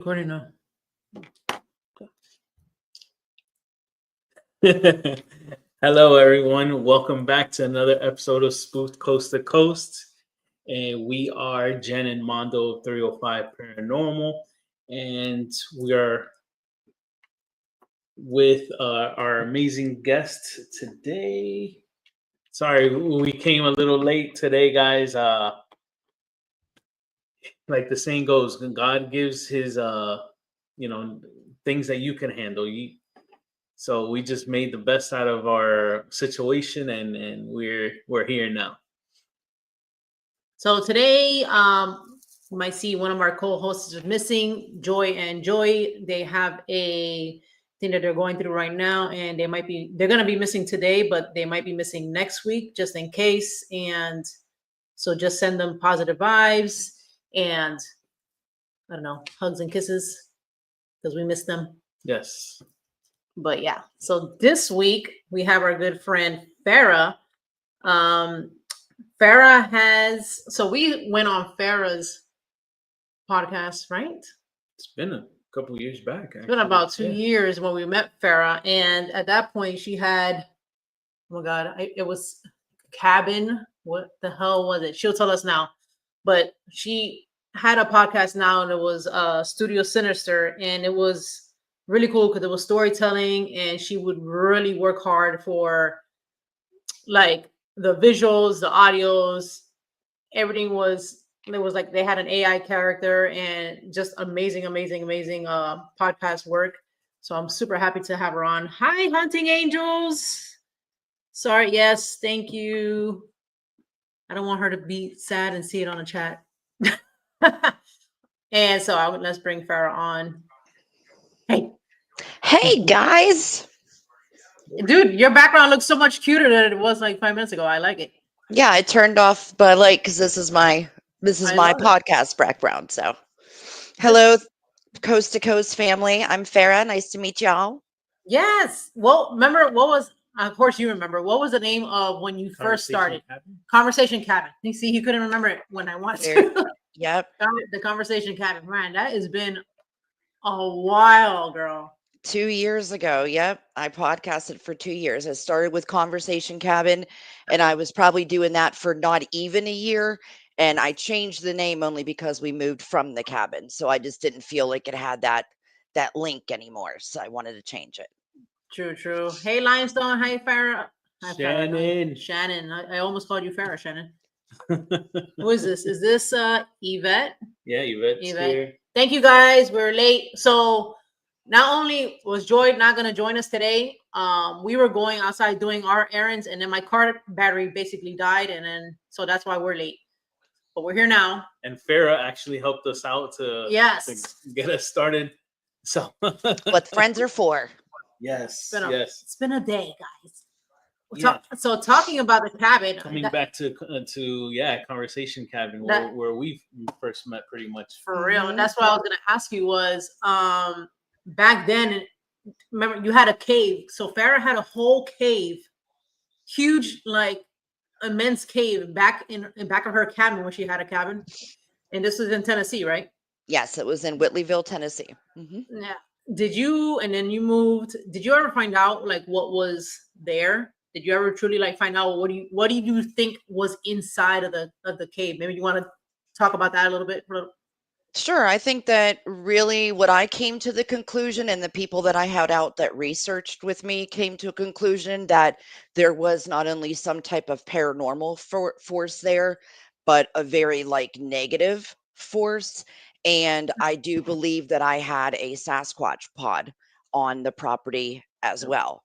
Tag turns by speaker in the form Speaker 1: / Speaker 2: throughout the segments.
Speaker 1: Recording now. Hello, everyone. Welcome back to another episode of Spooked Coast to Coast. And we are Jen and Mondo of 𝗟𝗏𝗘 Paranormal. And we are with our amazing guest today. Sorry, we came a little late today, guys. Like the saying goes, God gives his things that you can handle. So we just made the best out of our situation, and we're here now.
Speaker 2: So today, you might see one of our co-hosts is missing, Joy and Joy. They have a thing that they're going through right now, and they're gonna be missing today, but they might be missing next week just in case. And so just send them positive vibes and I don't know, hugs and kisses because we miss them.
Speaker 1: Yes.
Speaker 2: But yeah, so this week we have our good friend Farrah. So we went on Farrah's podcast, right?
Speaker 1: It's been a couple of years back.
Speaker 2: It's been about 2 years when we met Farrah, and at that point she had, oh my God, it was cabin. What the hell was it? She'll tell us now. But she had a podcast now, and it was Studio Sinister, and it was really cool because it was storytelling, and she would really work hard for like the visuals, the audios, everything was, it was like they had an AI character and just amazing podcast work. So I'm super happy to have her on. Hi, Hunting Angels. Sorry, yes, thank you. I don't want her to be sad and see it on the chat. And so let's bring Farrah on.
Speaker 3: Hey guys.
Speaker 2: Dude, your background looks so much cuter than it was like 5 minutes ago. I like it.
Speaker 3: Yeah, I turned off, but because this is my podcast background. So, hello, Coast to Coast family. I'm Farrah. Nice to meet y'all.
Speaker 2: Yes. Well, remember what was? Of course, you remember. What was the name of when you first started? Conversation Cabin. You see, he couldn't remember it when I wanted to.
Speaker 3: Yep.
Speaker 2: The Conversation Cabin. Man, that has been a while, girl.
Speaker 3: 2 years ago. Yep. I podcasted for 2 years. I started with Conversation Cabin, and I was probably doing that for not even a year. And I changed the name only because we moved from the cabin. So I just didn't feel like it had that link anymore. So I wanted to change it.
Speaker 2: True. Hey, Lionstone. Hi, Farrah. Hi,
Speaker 1: Shannon.
Speaker 2: Shannon. I almost called you Farrah, Shannon. Who is this? Is this Yvette?
Speaker 1: Yeah, Yvette's here.
Speaker 2: Thank you, guys. We're late. So not only was Joy not going to join us today, we were going outside doing our errands, and then my car battery basically died, and then so that's why we're late. But we're here now.
Speaker 1: And Farrah actually helped us out to get us started. So
Speaker 3: what friends are for.
Speaker 1: Yes.
Speaker 2: It's been a day, guys. So talking about the cabin,
Speaker 1: coming back to Conversation Cabin, where we first met, pretty much.
Speaker 2: For real. And that's what I was going to ask you was, back then, remember you had a cave. So Farrah had a whole cave, huge, like immense cave back in back of her cabin where she had a cabin. And this was in Tennessee, right?
Speaker 3: Yes, it was in Whitleyville, Tennessee.
Speaker 2: Mm-hmm. Yeah. Did you ever find out like what was there? Did you ever truly like find out what do you think was inside of the cave? Maybe you want to talk about that a little bit.
Speaker 3: Sure. I think that really what I came to the conclusion, and the people that I had out that researched with me came to a conclusion that there was not only some type of paranormal force there, but a very like negative force. And I do believe that I had a Sasquatch pod on the property as well.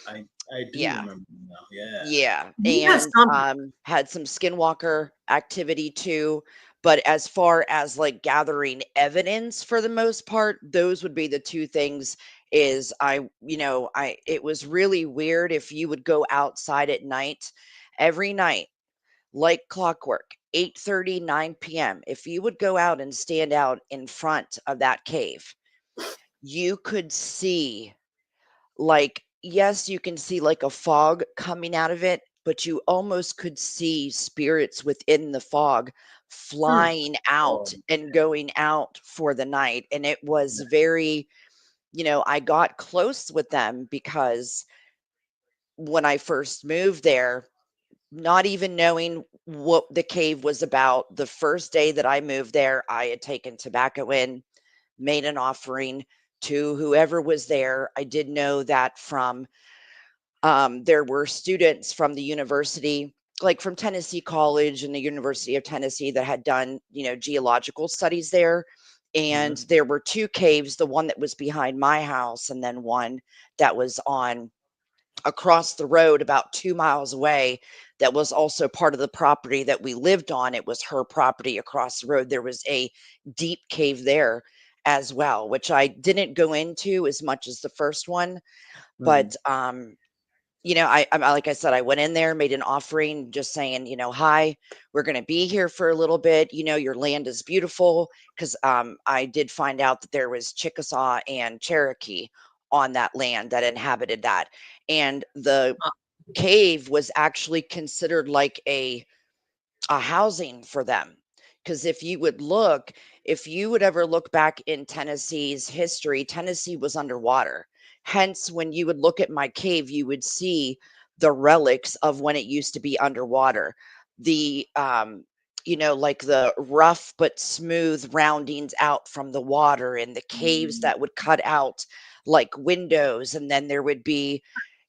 Speaker 1: I do remember now.
Speaker 3: Yeah. And had some skinwalker activity too. But as far as like gathering evidence, for the most part, those would be the two things. Is it was really weird if you would go outside at night, every night, like clockwork, 8:30, 9 p.m. If you would go out and stand out in front of that cave, you could see, like, yes, you can see like a fog coming out of it, but you almost could see spirits within the fog
Speaker 2: Hmm.
Speaker 3: flying out
Speaker 1: Oh,
Speaker 3: and going out for the night. And it was very, I got close with them because when I first moved there, not even knowing what the cave was about, the first day that I moved there, I had taken tobacco in, made an offering to whoever was there. I did know that from there were students from the university, like from Tennessee College and the University of Tennessee, that had done, geological studies there. And
Speaker 1: mhm,
Speaker 3: there were two caves, the one that was behind my house, and then one that was on across the road about 2 miles away, that was also part of the property that we lived on. It was her property across the road. There was a deep cave there as well, which I didn't go into as much as the first one.
Speaker 1: mhm,
Speaker 3: But like I said, I went in there, made an offering, just saying, hi, we're going to be here for a little bit. Your land is beautiful, because I did find out that there was Chickasaw and Cherokee on that land that inhabited that, and the
Speaker 2: Uh,
Speaker 3: cave was actually considered like a housing for them. Because if you would ever look back in Tennessee's history, Tennessee was underwater. Hence, when you would look at my cave, you would see the relics of when it used to be underwater. The, like the rough but smooth roundings out from the water, and the caves
Speaker 1: mhm,
Speaker 3: that would cut out like windows. And then there would be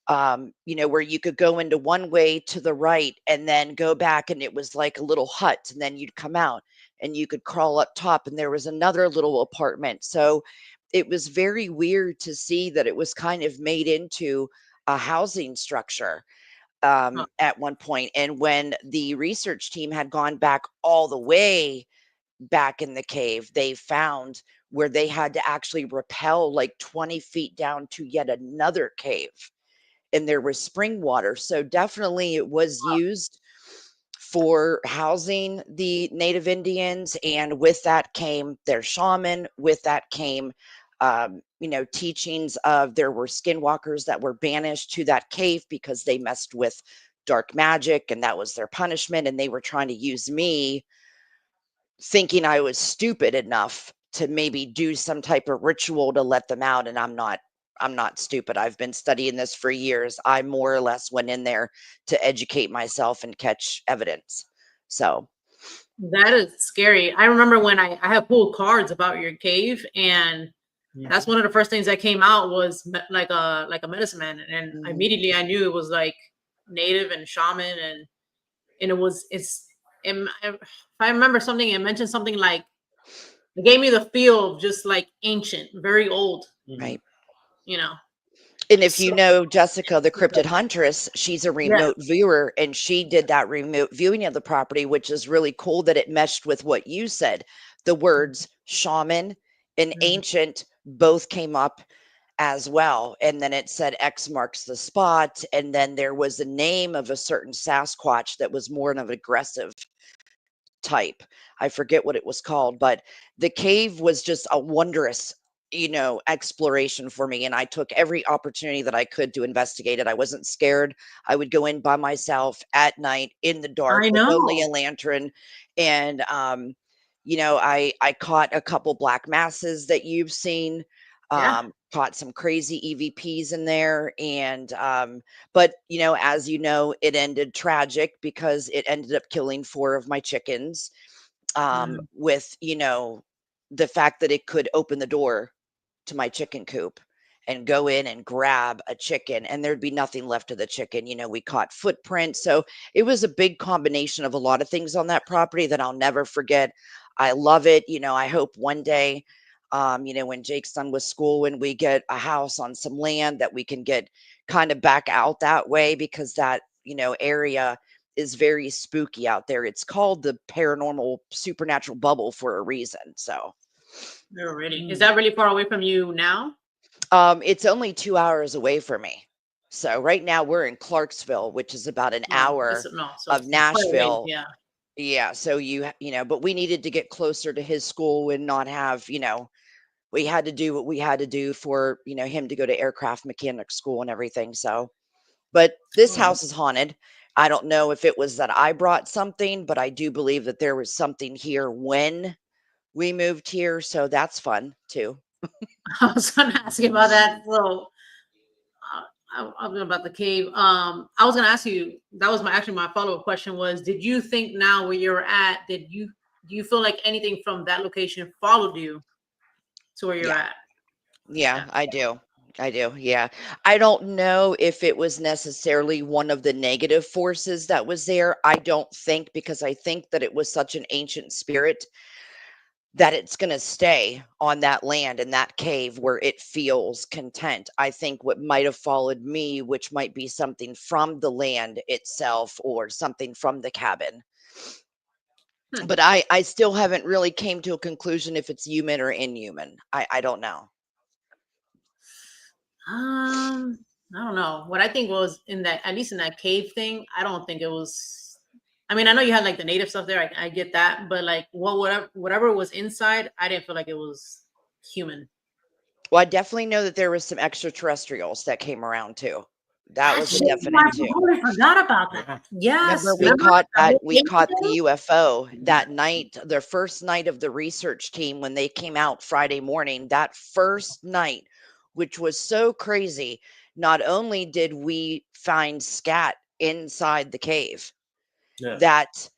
Speaker 3: where you could go into one way to the right and then go back, and it was like a little hut, and then you'd come out and you could crawl up top, and there was another little apartment. So it was very weird to see that it was kind of made into a housing structure
Speaker 2: uh,
Speaker 3: at one point. And when the research team had gone back all the way back in the cave, they found where they had to actually rappel like 20 feet down to yet another cave, and there was spring water. So definitely it was used for housing the native Indians. And with that came their shaman. With that came, teachings of, there were skinwalkers that were banished to that cave because they messed with dark magic, and that was their punishment. And they were trying to use me, thinking I was stupid enough to maybe do some type of ritual to let them out. And I'm not stupid. I've been studying this for years. I more or less went in there to educate myself and catch evidence. So,
Speaker 2: that is scary. I remember when I had pulled cards about your cave, and that's
Speaker 1: mhm,
Speaker 2: one of the first things that came out was like a medicine man, and
Speaker 3: mhm.
Speaker 2: immediately I knew it was like native and shaman, and if I remember something, it mentioned something like, it gave me the feel of just like ancient, very old,
Speaker 1: mhm.
Speaker 3: Right.
Speaker 2: you know.
Speaker 3: And if you
Speaker 2: So
Speaker 3: know Jessica, the cryptid huntress, she's a
Speaker 2: yeah.
Speaker 3: remote viewer, and she did that remote viewing of the property, which is really cool that it meshed with what you said. The words shaman and
Speaker 2: Mhm.
Speaker 3: ancient both came up as well. And then it said X marks the spot. And then there was a name of a certain Sasquatch that was more of an aggressive type. I forget what it was called, but the cave was just a wondrous, exploration for me. And I took every opportunity that I could to investigate it. I wasn't scared. I would go in by myself at night in the dark
Speaker 2: I
Speaker 3: with only
Speaker 2: know.
Speaker 3: a lantern. And, I caught a couple black masses that you've seen,
Speaker 2: Yeah.
Speaker 3: caught some crazy EVPs in there. And, but, as you know, it ended tragic because it ended up killing four of my chickens,
Speaker 2: Mm.
Speaker 3: with, the fact that it could open the door to my chicken coop and go in and grab a chicken, and there'd be nothing left of the chicken. We caught footprints. So it was a big combination of a lot of things on that property that I'll never forget. I love it. I hope one day, when Jake's done with school, when we get a house on some land, that we can get kind of back out that way, because that, area is very spooky out there. It's called the paranormal supernatural bubble for a reason. So,
Speaker 2: Already. Is
Speaker 1: Mm.
Speaker 2: that really far away from you now?
Speaker 3: it's only 2 hours away from me. So right now we're in Clarksville, which is about an
Speaker 2: No, it's
Speaker 3: hour
Speaker 2: no. So
Speaker 3: of
Speaker 2: it's quite away.
Speaker 3: Nashville.
Speaker 2: Yeah.
Speaker 3: Yeah. So but we needed to get closer to his school and not have, we had to do what we had to do for, him to go to aircraft mechanic school and everything. So, but this
Speaker 1: Oh,
Speaker 3: house is haunted. I don't know if it was that I brought something, but I do believe that there was something here when we moved here. So that's fun too.
Speaker 2: I was gonna ask you about that. So I was about the cave. I was gonna ask you. That was my follow up question was: did you think now where you're at? Do you feel like anything from that location followed you to where you're
Speaker 3: Yeah.
Speaker 2: at?
Speaker 3: Yeah,
Speaker 2: Okay.
Speaker 3: I do. I do. Yeah. I don't know if it was necessarily one of the negative forces that was there. I don't think, because I think that it was such an ancient spirit that it's going to stay on that land in that cave where it feels content. I think what might have followed me, which might be something from the land itself or something from the cabin.
Speaker 2: Hmm.
Speaker 3: But I still haven't really came to a conclusion if it's human or inhuman. I don't know.
Speaker 2: I don't know. What I think was in that, at least in that cave thing, I don't think it was. I mean, I know you had like the native stuff there. I get that, but like, whatever was inside, I didn't feel like it was human.
Speaker 3: Well, I definitely know that there was some extraterrestrials that came around too. That was
Speaker 2: That's
Speaker 3: a
Speaker 2: right.
Speaker 3: definite
Speaker 2: I
Speaker 3: too.
Speaker 2: totally forgot about that.
Speaker 3: Remember
Speaker 2: Yes,
Speaker 3: we
Speaker 2: remember
Speaker 3: caught
Speaker 2: that
Speaker 3: that
Speaker 2: whole
Speaker 3: we
Speaker 2: cave
Speaker 3: caught the
Speaker 2: thing?
Speaker 3: UFO that night, the first night of the research team when they came out Friday morning, that first night, which was so crazy. Not only did we find scat inside the cave
Speaker 1: Yeah.
Speaker 3: that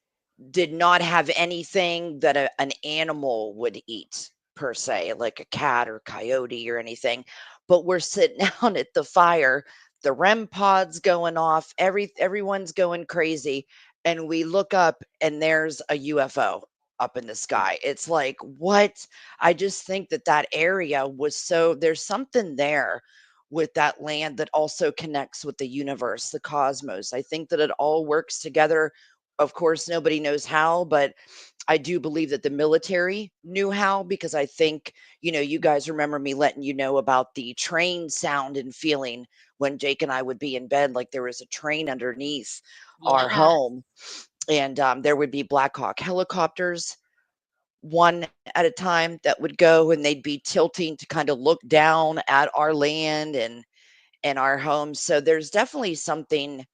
Speaker 3: did not have anything that an animal would eat per se, like a cat or coyote or anything. But we're sitting down at the fire, the REM pods going off, everyone's going crazy, and we look up and there's a UFO up in the sky. It's like, what? I just think that that area was so there's something there with that land that also connects with the universe, the cosmos. I think that it all works together. Of course, nobody knows how, but I do believe that the military knew how, because I think, you guys remember me letting you know about the train sound and feeling when Jake and I would be in bed, like there was a train underneath our
Speaker 2: Yeah.
Speaker 3: home. And there would be Black Hawk helicopters, one at a time, that would go and they'd be tilting to kind of look down at our land and our homes. So there's definitely something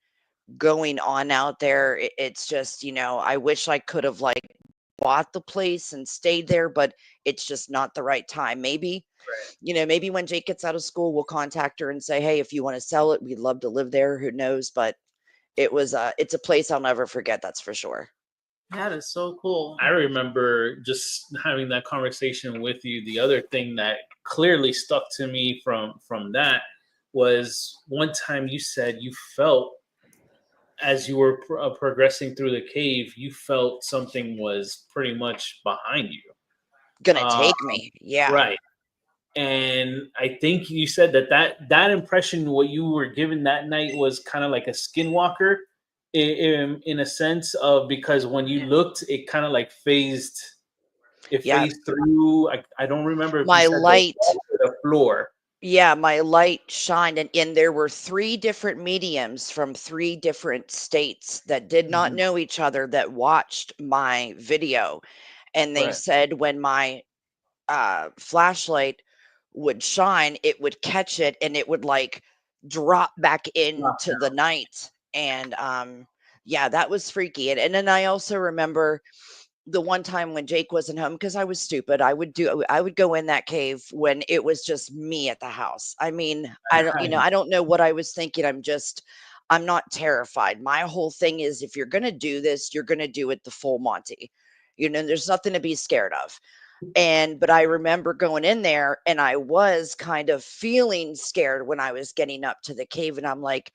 Speaker 3: going on out there. It's just, I wish I could have like bought the place and stayed there, but it's just not the right time. Maybe, maybe when Jake gets out of school, we'll contact her and say, hey, if you want to sell it, we'd love to live there. Who knows? But it's a place I'll never forget. That's for sure.
Speaker 2: That is so cool.
Speaker 1: I remember just having that conversation with you. The other thing that clearly stuck to me from that was one time you said you felt, as you were progressing through the cave, you felt something was pretty much behind you.
Speaker 3: Gonna
Speaker 1: Uh,
Speaker 3: take me. Yeah.
Speaker 1: right. And I think you said that impression, what you were given that night, was kind of like a skinwalker in a sense of, because when you looked, it kind of like phased. It
Speaker 3: Yeah.
Speaker 1: phased through. I don't remember if you
Speaker 3: My
Speaker 1: said the
Speaker 3: light.
Speaker 1: wall or the floor.
Speaker 3: Yeah, my light shined, and there were three different mediums from three different states that did not
Speaker 1: Mhm.
Speaker 3: know each other that watched my video. And they
Speaker 1: Right.
Speaker 3: said when my flashlight would shine, it would catch it and it would like drop back into the night. And yeah, that was freaky. And then I also remember the one time when Jake wasn't home, because I was stupid. I would go in that cave when it was just me at the house. I mean, I don't know what I was thinking. I'm not terrified. My whole thing is, if you're going to do this, you're going to do it the full Monty. There's nothing to be scared of. But I remember going in there and I was kind of feeling scared when I was getting up to the cave, and I'm like,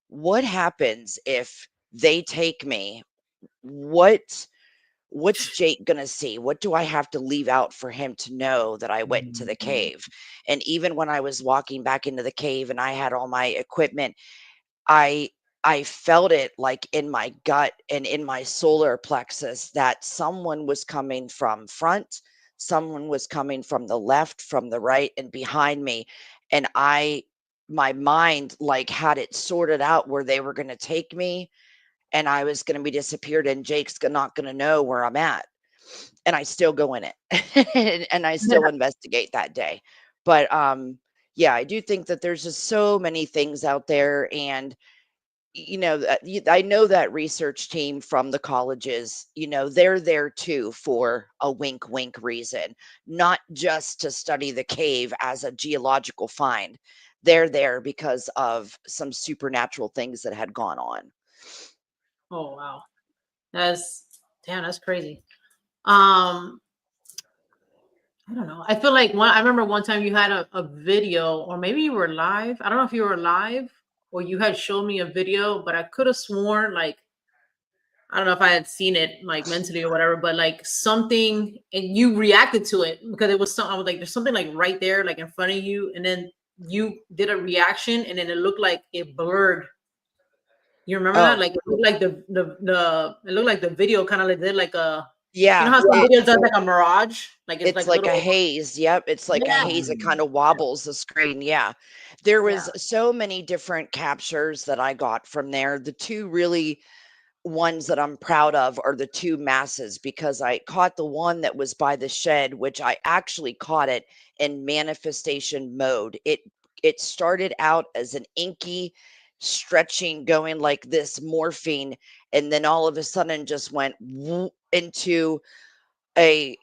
Speaker 3: what happens if they take me? What's Jake gonna see? What do I have to leave out for him to know that I went into the
Speaker 1: Mhm.
Speaker 3: cave? And even when I was walking back into the cave and I had all my equipment, I I felt it like in my gut and in my solar plexus that someone was coming from front, someone was coming from the left, from the right, and behind me. And my mind like had it sorted out where they were going to take me, and I was going to be disappeared, and Jake's not going to know where I'm at. And I still go in it and I still investigate that day. But yeah, I do think that there's just so many things out there. And I know that research team from the colleges, they're there too for a wink wink reason, not just to study the cave as a geological find. They're there because of some supernatural things that had gone on.
Speaker 2: Oh wow. That's crazy. I don't know. I feel like I remember one time you had a video, or maybe you were live. I don't know if you were live or you had shown me a video, but I could have sworn, like, I don't know if I had seen it like mentally or whatever, but like something, and you reacted to it because it was something. I was like, there's something like right there, like in front of you, and then you did a reaction, and then it looked like it blurred. You remember that?
Speaker 3: Oh,
Speaker 2: Like it looked like it looked like the video kind of like did like a, you know
Speaker 3: yeah.
Speaker 2: how some videos does like a mirage, like it's
Speaker 3: It's
Speaker 2: like
Speaker 3: like a
Speaker 2: little,
Speaker 3: haze. Yep. It's like a
Speaker 2: yeah,
Speaker 3: haze. It kind of wobbles the screen. Yeah. There
Speaker 2: yeah.
Speaker 3: was so many different captures that I got from there. The two really ones that I'm proud of are the two masses, because I caught the one that was by the shed, which I actually caught it in manifestation mode. It started out as an inky stretching, going like this, morphine, and then all of a sudden just went into a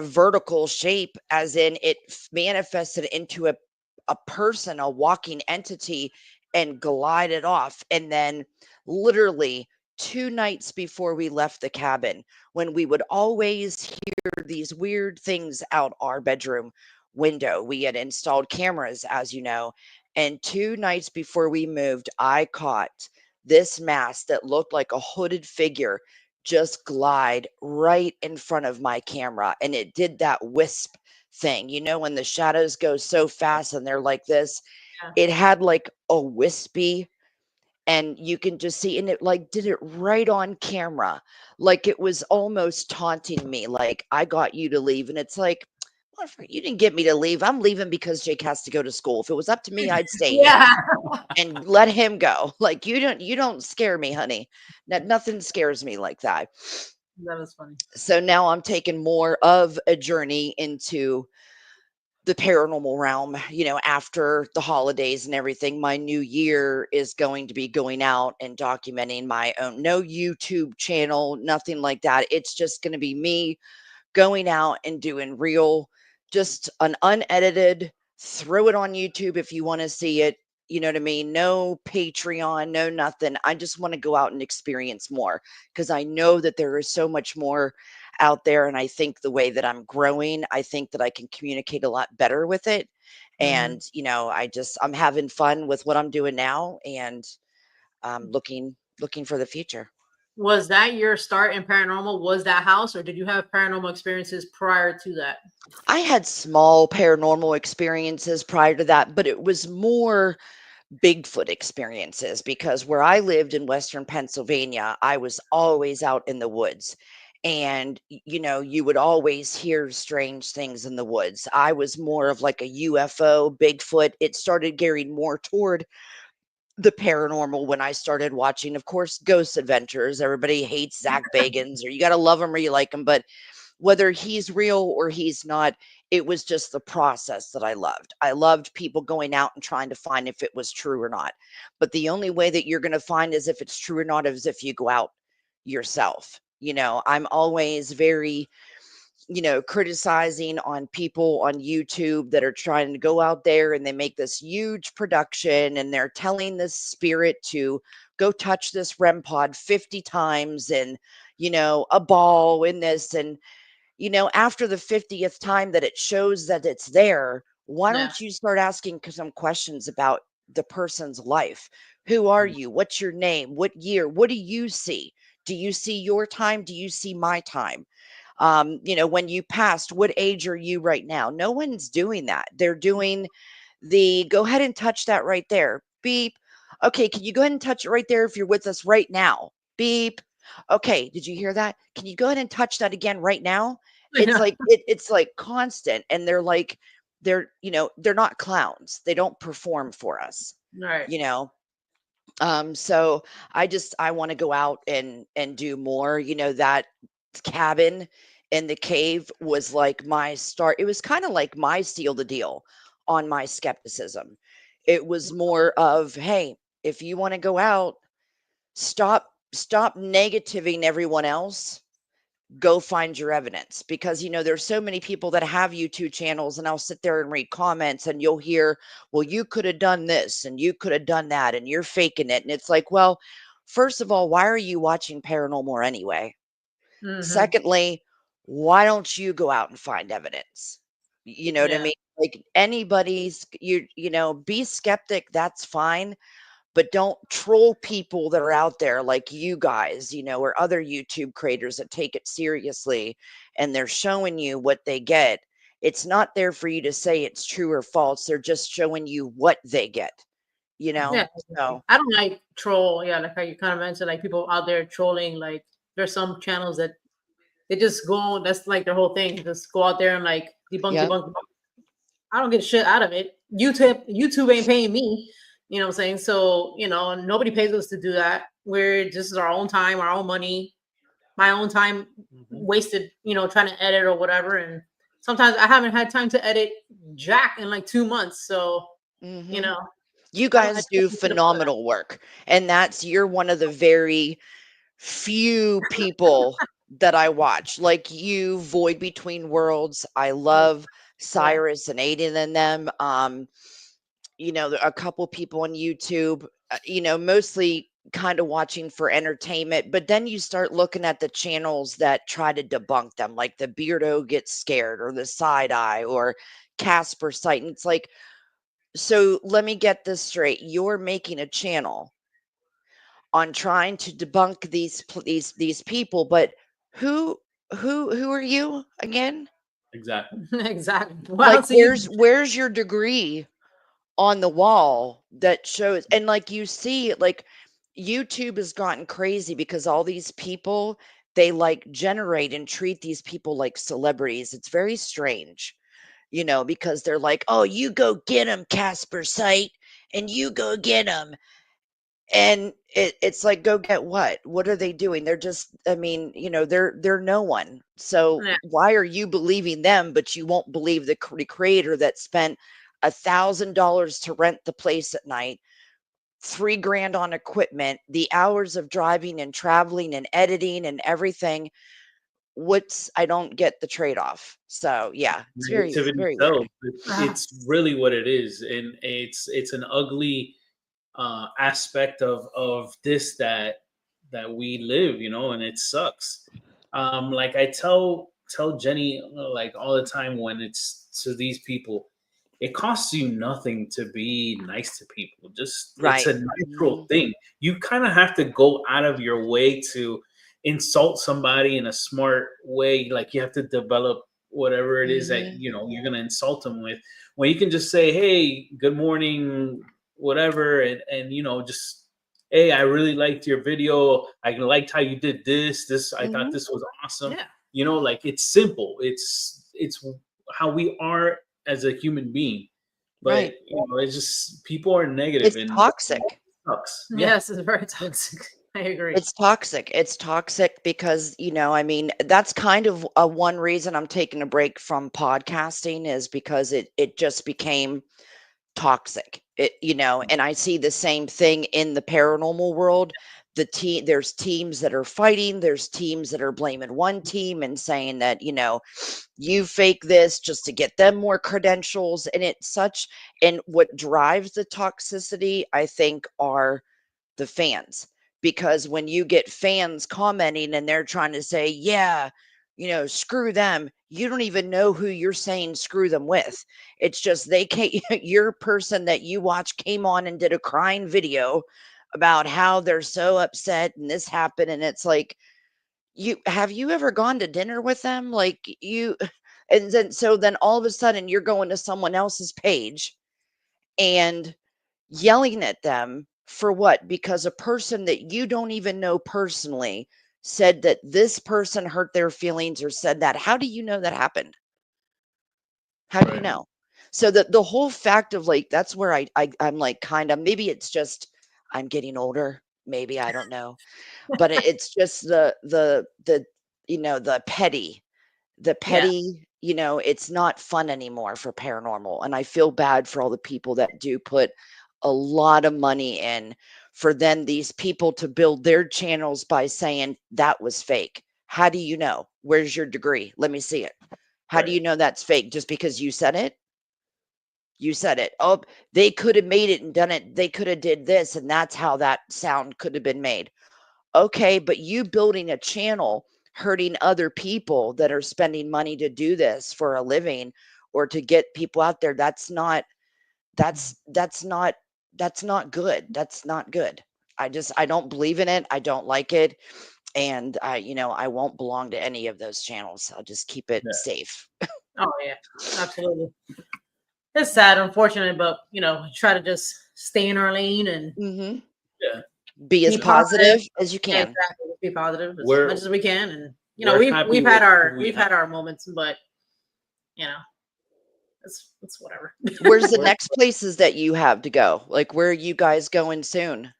Speaker 3: vertical shape, as in it manifested into a person, a walking entity, and glided off. And then literally 2 nights before we left the cabin, when we would always hear these weird things out our bedroom window, we had installed cameras, as you know. And 2 nights before we moved, I caught this mass that looked like a hooded figure just glide right in front of my camera. And it did that wisp thing, when the shadows go so fast and they're like this.
Speaker 2: Yeah.
Speaker 3: It had like a wispy, and you can just see, and it like did it right on camera. Like it was almost taunting me, like, I got you to leave. And it's like, "Motherfucker, you didn't get me to leave. I'm leaving because Jake has to go to school. If it was up to me, I'd stay here
Speaker 2: Yeah.
Speaker 3: and let him go. Like, you don't scare me, honey. Nothing scares me like that."
Speaker 2: That was funny.
Speaker 3: So now I'm taking more of a journey into the paranormal realm, after the holidays and everything. My new year is going to be going out and documenting my own, no YouTube channel, nothing like that. It's just going to be me going out and doing real, just an unedited, throw it on YouTube if you want to see it. You know what I mean? No Patreon, no nothing. I just want to go out and experience more, because I know that there is so much more out there. And I think the way that I'm growing, I think that I can communicate a lot better with it.
Speaker 2: Mhm.
Speaker 3: And, I'm having fun with what I'm doing now, and looking for the future.
Speaker 2: Was that your start in paranormal? Was that house, or did you have paranormal experiences prior to that?
Speaker 3: I had small paranormal experiences prior to that, but it was more Bigfoot experiences, because where I lived in Western Pennsylvania, I was always out in the woods. And, you would always hear strange things in the woods. I was more of like a UFO, Bigfoot. It started gearing more toward the paranormal when I started watching, of course, Ghost Adventures. Everybody hates Zach Bagans, or you got to love him or you like him. But whether he's real or he's not, it was just the process that I loved. I loved people going out and trying to find if it was true or not. But the only way that you're going to find is if it's true or not is if you go out yourself. I'm always very, criticizing on people on YouTube that are trying to go out there and they make this huge production and they're telling this spirit to go touch this REM pod 50 times, and, a ball in this. And after the 50th time that it shows that it's there, why
Speaker 2: Yeah.
Speaker 3: don't you start asking some questions about the person's life? Who are you? What's your name? What year? What do you see? Do you see your time? Do you see my time? When you passed, what age are you right now? No one's doing that. They're doing the go ahead and touch that right there. Beep. Okay, can you go ahead and touch it right there if you're with us right now? Beep. Okay, did you hear that? Can you go ahead and touch that again right now?
Speaker 2: I
Speaker 3: It's
Speaker 2: know.
Speaker 3: like it's like constant, and they're like they're not clowns. They don't perform for us,
Speaker 2: Right.
Speaker 3: you know. So I want to go out and do more. That cabin in the cave was like my start. It was kind of like my seal the deal on my skepticism. It was more of, hey, if you want to go out, stop negativing everyone else. Go find your evidence, because there's so many people that have YouTube channels, and I'll sit there and read comments, and you'll hear, well, you could have done this and you could have done that and you're faking it. And it's like, well, first of all, why are you watching paranormal anyway? Secondly, why don't you go out and find evidence? You know what I mean? Like, anybody's, be skeptic, that's fine, but don't troll people that are out there like you guys, or other YouTube creators that take it seriously and they're showing you what they get. It's not there for you to say it's true or false. They're just showing you what they get,
Speaker 2: Yeah,
Speaker 3: So
Speaker 2: I don't like troll. Yeah, like how you kind of mentioned, like people out there trolling. Like there's some channels that they just go. That's like their whole thing. Just go out there and like debunk,
Speaker 3: Yep.
Speaker 2: debunk. I don't get shit out of it. YouTube ain't paying me. You know what I'm saying? So, nobody pays us to do that. We're just our own time, our own money, my own time wasted, trying to edit or whatever. And sometimes I haven't had time to edit jack in like 2 months. So,
Speaker 3: you guys do phenomenal work. And you're one of the very few people that I watch. Like you, Void Between Worlds. I love Cyrus and Aiden and them. A couple people on YouTube, mostly kind of watching for entertainment, but then you start looking at the channels that try to debunk them, like the Beardo Gets Scared or the Side Eye or 𝗏𝗃 and it's like, so let me get this straight. You're making a channel on trying to debunk these people, but who are you again?
Speaker 1: Exactly.
Speaker 2: Exactly.
Speaker 3: Like, where's your degree on the wall that shows? And like, you see, like, YouTube has gotten crazy because all these people, they like generate and treat these people like celebrities. It's very strange, because they're like, oh, you go get them, 𝗏𝗃, and you go get them. And it's like, go get what? What are they doing? They're just, I mean, they're no one. So why are you believing them, but you won't believe the creator that spent $1,000 to rent the place at night, $3,000 on equipment, the hours of driving and traveling and editing and everything? I don't get the trade-off. So yeah, it's very, very weird.
Speaker 1: It's really what it is, and it's an ugly aspect of this that we live, and it sucks. Like I tell Jenny, like all the time, when it's to these people, it costs you nothing to be nice to people. Just
Speaker 3: Right.
Speaker 1: It's a natural thing. You kind of have to go out of your way to insult somebody in a smart way. Like you have to develop whatever it is that you're going to insult them with, when you can just say, hey, good morning, whatever, and just, hey, I really liked your video, I liked how you did this, I thought this was awesome. Like, it's simple, it's how we are as a human being. But
Speaker 3: Right.
Speaker 1: It's just, people are negative.
Speaker 3: It's toxic.
Speaker 1: It sucks.
Speaker 2: Yes, it's very toxic. I agree.
Speaker 3: It's toxic. It's toxic because, I mean, that's kind of one reason I'm taking a break from podcasting, is because it just became toxic. And I see the same thing in the paranormal world. There's teams that are fighting, there's teams that are blaming one team and saying that, you fake this just to get them more credentials. And what drives the toxicity, I think, are the fans. Because when you get fans commenting and they're trying to say, yeah, screw them, you don't even know who you're saying screw them with. It's just your person that you watch came on and did a crying video about how they're so upset and this happened. And it's like, have you ever gone to dinner with them? Like, and then all of a sudden you're going to someone else's page and yelling at them for what? Because a person that you don't even know personally said that this person hurt their feelings or said that. How do you know that happened? How do you know? So the whole fact of, like, that's where I'm like, kind of, maybe it's just I'm getting older, maybe, I don't know, but it's just the petty, it's not fun anymore for paranormal. And I feel bad for all the people that do put a lot of money in for then these people to build their channels by saying that was fake. How do you know? Where's your degree? Let me see it. How do
Speaker 1: Right.
Speaker 3: you know that's fake? Just because you said it? You said it. Oh, they could have made it and done it. They could have did this, and that's how that sound could have been made. Okay, but you building a channel hurting other people that are spending money to do this for a living or to get people out there, that's not that's not good. That's not good. I don't believe in it. I don't like it. And I won't belong to any of those channels. I'll just keep it
Speaker 1: Yeah.
Speaker 3: safe.
Speaker 2: Oh yeah, absolutely. It's sad, unfortunate, but try to just stay in our lane and
Speaker 3: Mhm.
Speaker 1: Yeah.
Speaker 3: Be as
Speaker 2: be
Speaker 3: positive as you
Speaker 2: Yeah,
Speaker 3: can.
Speaker 2: exactly. Be positive as
Speaker 1: We're
Speaker 2: much as we can, and
Speaker 1: we're
Speaker 2: we've
Speaker 1: happy
Speaker 2: we've
Speaker 1: with
Speaker 2: had our
Speaker 1: who we
Speaker 2: we've
Speaker 1: have.
Speaker 2: had our moments, but it's whatever.
Speaker 3: Where's the
Speaker 1: We're-
Speaker 3: next places that you have to go? Like, where are you guys going soon?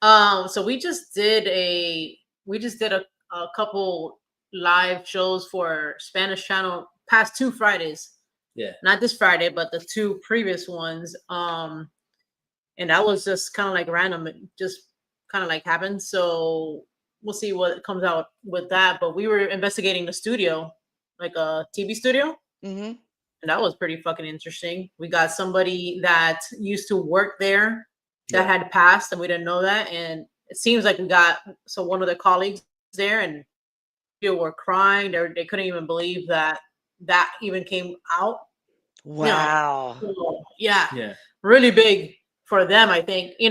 Speaker 2: So we just did a couple live shows for Spanish channel past 2 Fridays.
Speaker 1: Yeah.
Speaker 2: Not this Friday, but the 2 previous ones. And that was just kind of like random. It just kind of like happened. So we'll see what comes out with that. But we were investigating the studio, like a TV studio.
Speaker 3: Mhm.
Speaker 2: And that was pretty fucking interesting. We got somebody that used to work there that
Speaker 1: Yeah.
Speaker 2: had passed, and we didn't know that. And it seems like we got one of the colleagues there, and people were crying. They couldn't even believe that even came out.
Speaker 3: Wow.
Speaker 2: So, yeah,
Speaker 1: Yeah.
Speaker 2: really big for them. I think we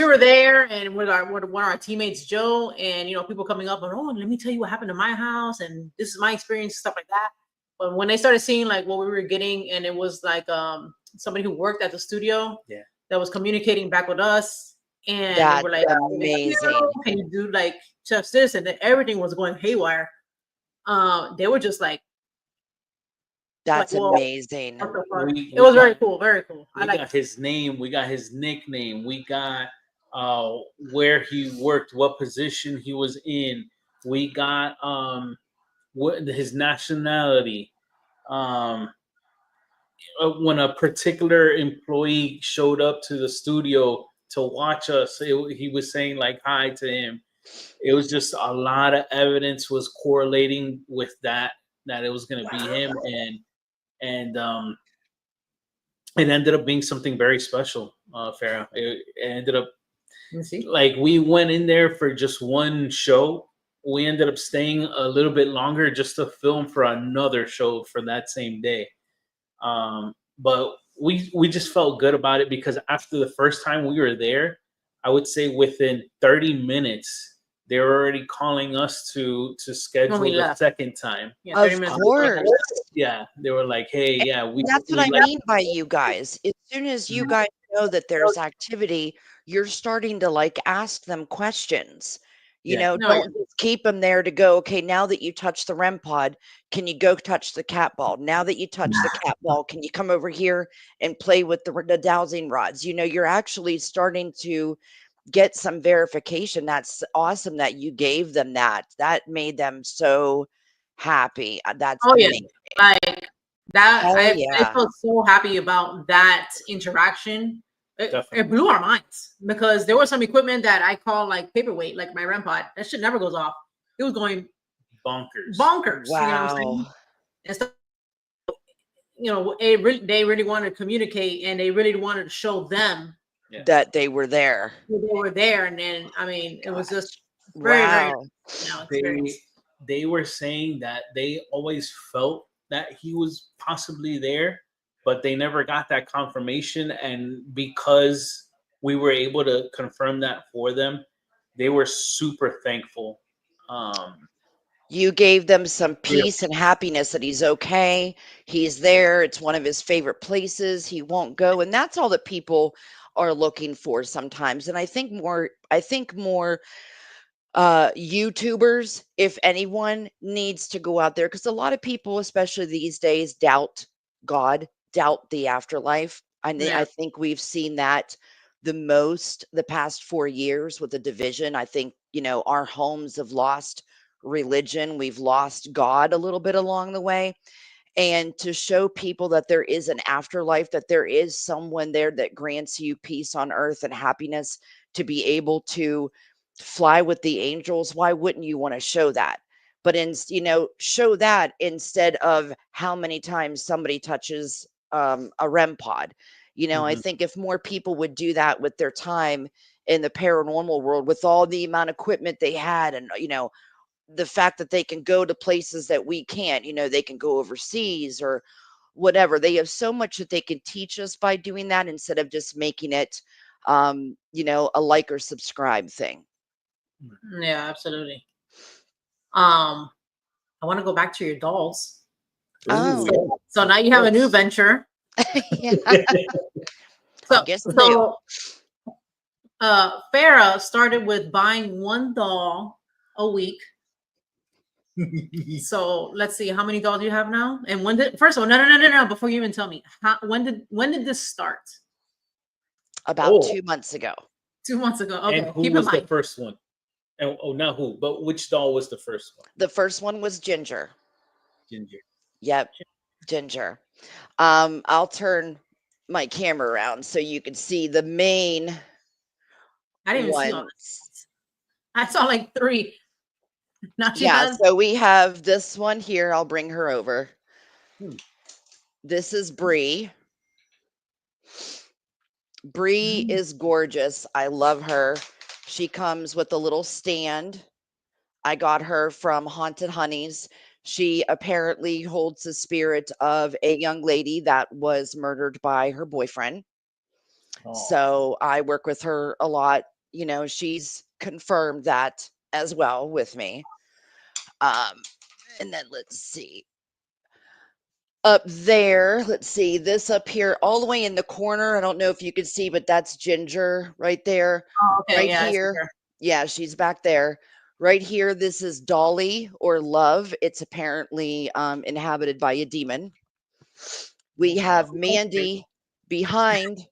Speaker 2: were there, and with one of our teammates, Joe, and people coming up and, oh, let me tell you what happened to my house, and this is my experience, stuff like that. But when they started seeing like what we were getting, and it was like somebody who worked at the studio,
Speaker 1: Yeah.
Speaker 2: that was communicating back with us, and
Speaker 3: That's
Speaker 2: we're like,
Speaker 3: amazing.
Speaker 2: can you do like just this, and then everything was going haywire. They were just like,
Speaker 3: That's
Speaker 2: well,
Speaker 3: amazing.
Speaker 2: what the fuck?
Speaker 1: We
Speaker 2: It was
Speaker 1: got-
Speaker 2: very cool, very cool.
Speaker 1: We got his name. We got his nickname. We got where he worked, what position he was in. We got what his nationality. When a particular employee showed up to the studio to watch us, he was saying like hi to him. It was just a lot of evidence was correlating with that it was going to be him, and it ended up being something very special. Farrah, it ended up like we went in there for just one show. We ended up staying a little bit longer just to film for another show for that same day. But we just felt good about it because after the first time we were there, I would say within 30 minutes they were already calling us to schedule the second time.
Speaker 2: Yeah,
Speaker 3: Of course.
Speaker 1: Yeah, they were like, "Hey, yeah,
Speaker 3: That's what I mean by you guys. As soon as you guys know that there's activity, you're starting to like ask them questions.
Speaker 1: Yeah.
Speaker 3: Don't just keep them there to go, okay, now that you touch the REM pod, can you go touch the cat ball? Now that you touch the cat ball, can you come over here and play with the dowsing rods? You're actually starting to get some verification. That's awesome that you gave them that. That made them so happy. That's amazing.
Speaker 2: Like that.
Speaker 3: Hell
Speaker 2: I
Speaker 3: yeah.
Speaker 2: felt so happy about that interaction. It blew our minds because there was some equipment that I call like paperweight, like my REM pod. That shit never goes off. It was going
Speaker 1: bonkers.
Speaker 2: Wow. You know what I'm saying? And stuff, they really wanted to communicate, and they really wanted to show them
Speaker 3: that they were there.
Speaker 2: And then it was just very experience.
Speaker 1: They were saying that they always felt that he was possibly there, but they never got that confirmation. And because we were able to confirm that for them, they were super thankful.
Speaker 3: You gave them some peace and happiness that he's okay. He's there. It's one of his favorite places. He won't go. And that's all that people are looking for sometimes. And I think more YouTubers, if anyone, needs to go out there, because a lot of people, especially these days, doubt God, doubt the afterlife. I think we've seen that the most the past 4 years with the division. I think our homes have lost religion. We've lost God a little bit along the way. and to show people that there is an afterlife, that there is someone there that grants you peace on earth and happiness to be able to fly with the angels. Why wouldn't you want to show that? But show that instead of how many times somebody touches a REM pod. I think if more people would do that with their time in the paranormal world, with all the amount of equipment they had, and the fact that they can go to places that we can't, they can go overseas or whatever. They have so much that they can teach us by doing that, instead of just making it a like or subscribe thing.
Speaker 2: Yeah, absolutely. I want to go back to your dolls.
Speaker 3: Oh,
Speaker 2: so now you have a new venture.
Speaker 3: yeah.
Speaker 2: So Farrah started with buying one doll a week. So let's see, how many dolls do you have now? And when did, first of all, no, before you even tell me, when did this start?
Speaker 3: About 2 months ago.
Speaker 2: 2 months ago. Okay.
Speaker 1: And who was the first one? And not who, but which doll was the first one?
Speaker 3: The first one was Ginger.
Speaker 1: Ginger.
Speaker 3: Yep, Ginger. I'll turn my camera around so you can see the main.
Speaker 2: I didn't even see all this. I saw like 3. Now
Speaker 3: so we have this one here. I'll bring her over. This is 𝗵𝗲. 𝗵𝗲 is gorgeous. I love her. She comes with a little stand. I got her from Haunted Honeys. She apparently holds the spirit of a young lady that was murdered by her boyfriend. So I work with her a lot. She's confirmed that as well with me. And then let's see. Up there, let's see, this up here, all the way in the corner. I don't know if you can see, but that's Ginger right there.
Speaker 2: Oh, okay.
Speaker 3: Right here. Yeah, she's back there. Right here, this is Dolly or Love. It's apparently inhabited by a demon. We have Mandy behind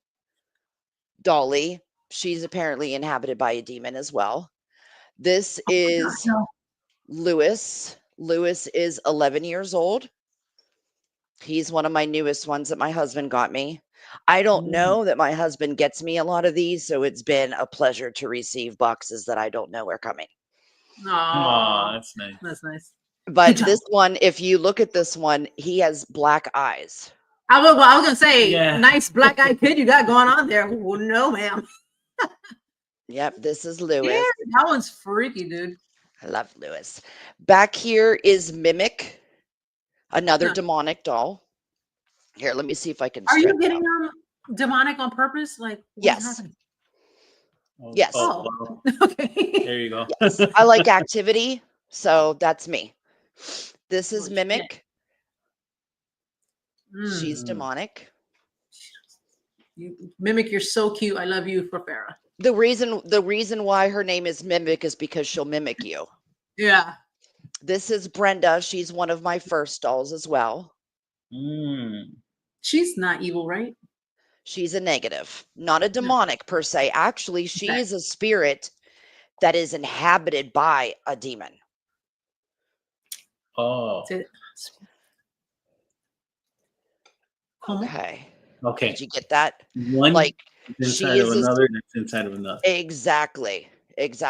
Speaker 3: Dolly. She's apparently inhabited by a demon as well. This is Louis. Louis is 11 years old. He's one of my newest ones that my husband got me. I don't know that my husband gets me a lot of these, so it's been a pleasure to receive boxes that I don't know are coming.
Speaker 1: Oh, that's nice.
Speaker 2: That's nice.
Speaker 3: But this one, if you look at this one, he has black eyes.
Speaker 2: I was gonna say, nice black eyed kid you got going on there. Well, no, ma'am.
Speaker 3: Yep, this is Louis.
Speaker 2: Yeah, that one's freaky, dude.
Speaker 3: I love Louis. Back here is Mimic, another demonic doll. Here, let me see if I can.
Speaker 2: Are you getting demonic on purpose? Like,
Speaker 3: yes. Yes.
Speaker 2: Oh, okay.
Speaker 1: There you go.
Speaker 3: Yes. I like activity, so that's me. This is Mimic. She's demonic.
Speaker 2: Mimic, you're so cute. I love you for Farrah.
Speaker 3: The reason why her name is Mimic is because she'll mimic you.
Speaker 2: Yeah.
Speaker 3: This is Brenda. She's one of my first dolls as well.
Speaker 2: She's not evil, right?
Speaker 3: She's a negative, not a demonic per se. Actually, she is a spirit that is inhabited by a demon.
Speaker 1: Oh.
Speaker 3: Okay.
Speaker 1: Okay.
Speaker 3: Did you get that?
Speaker 1: One
Speaker 3: like
Speaker 1: inside of another, that's inside of another.
Speaker 3: Exactly.
Speaker 2: It's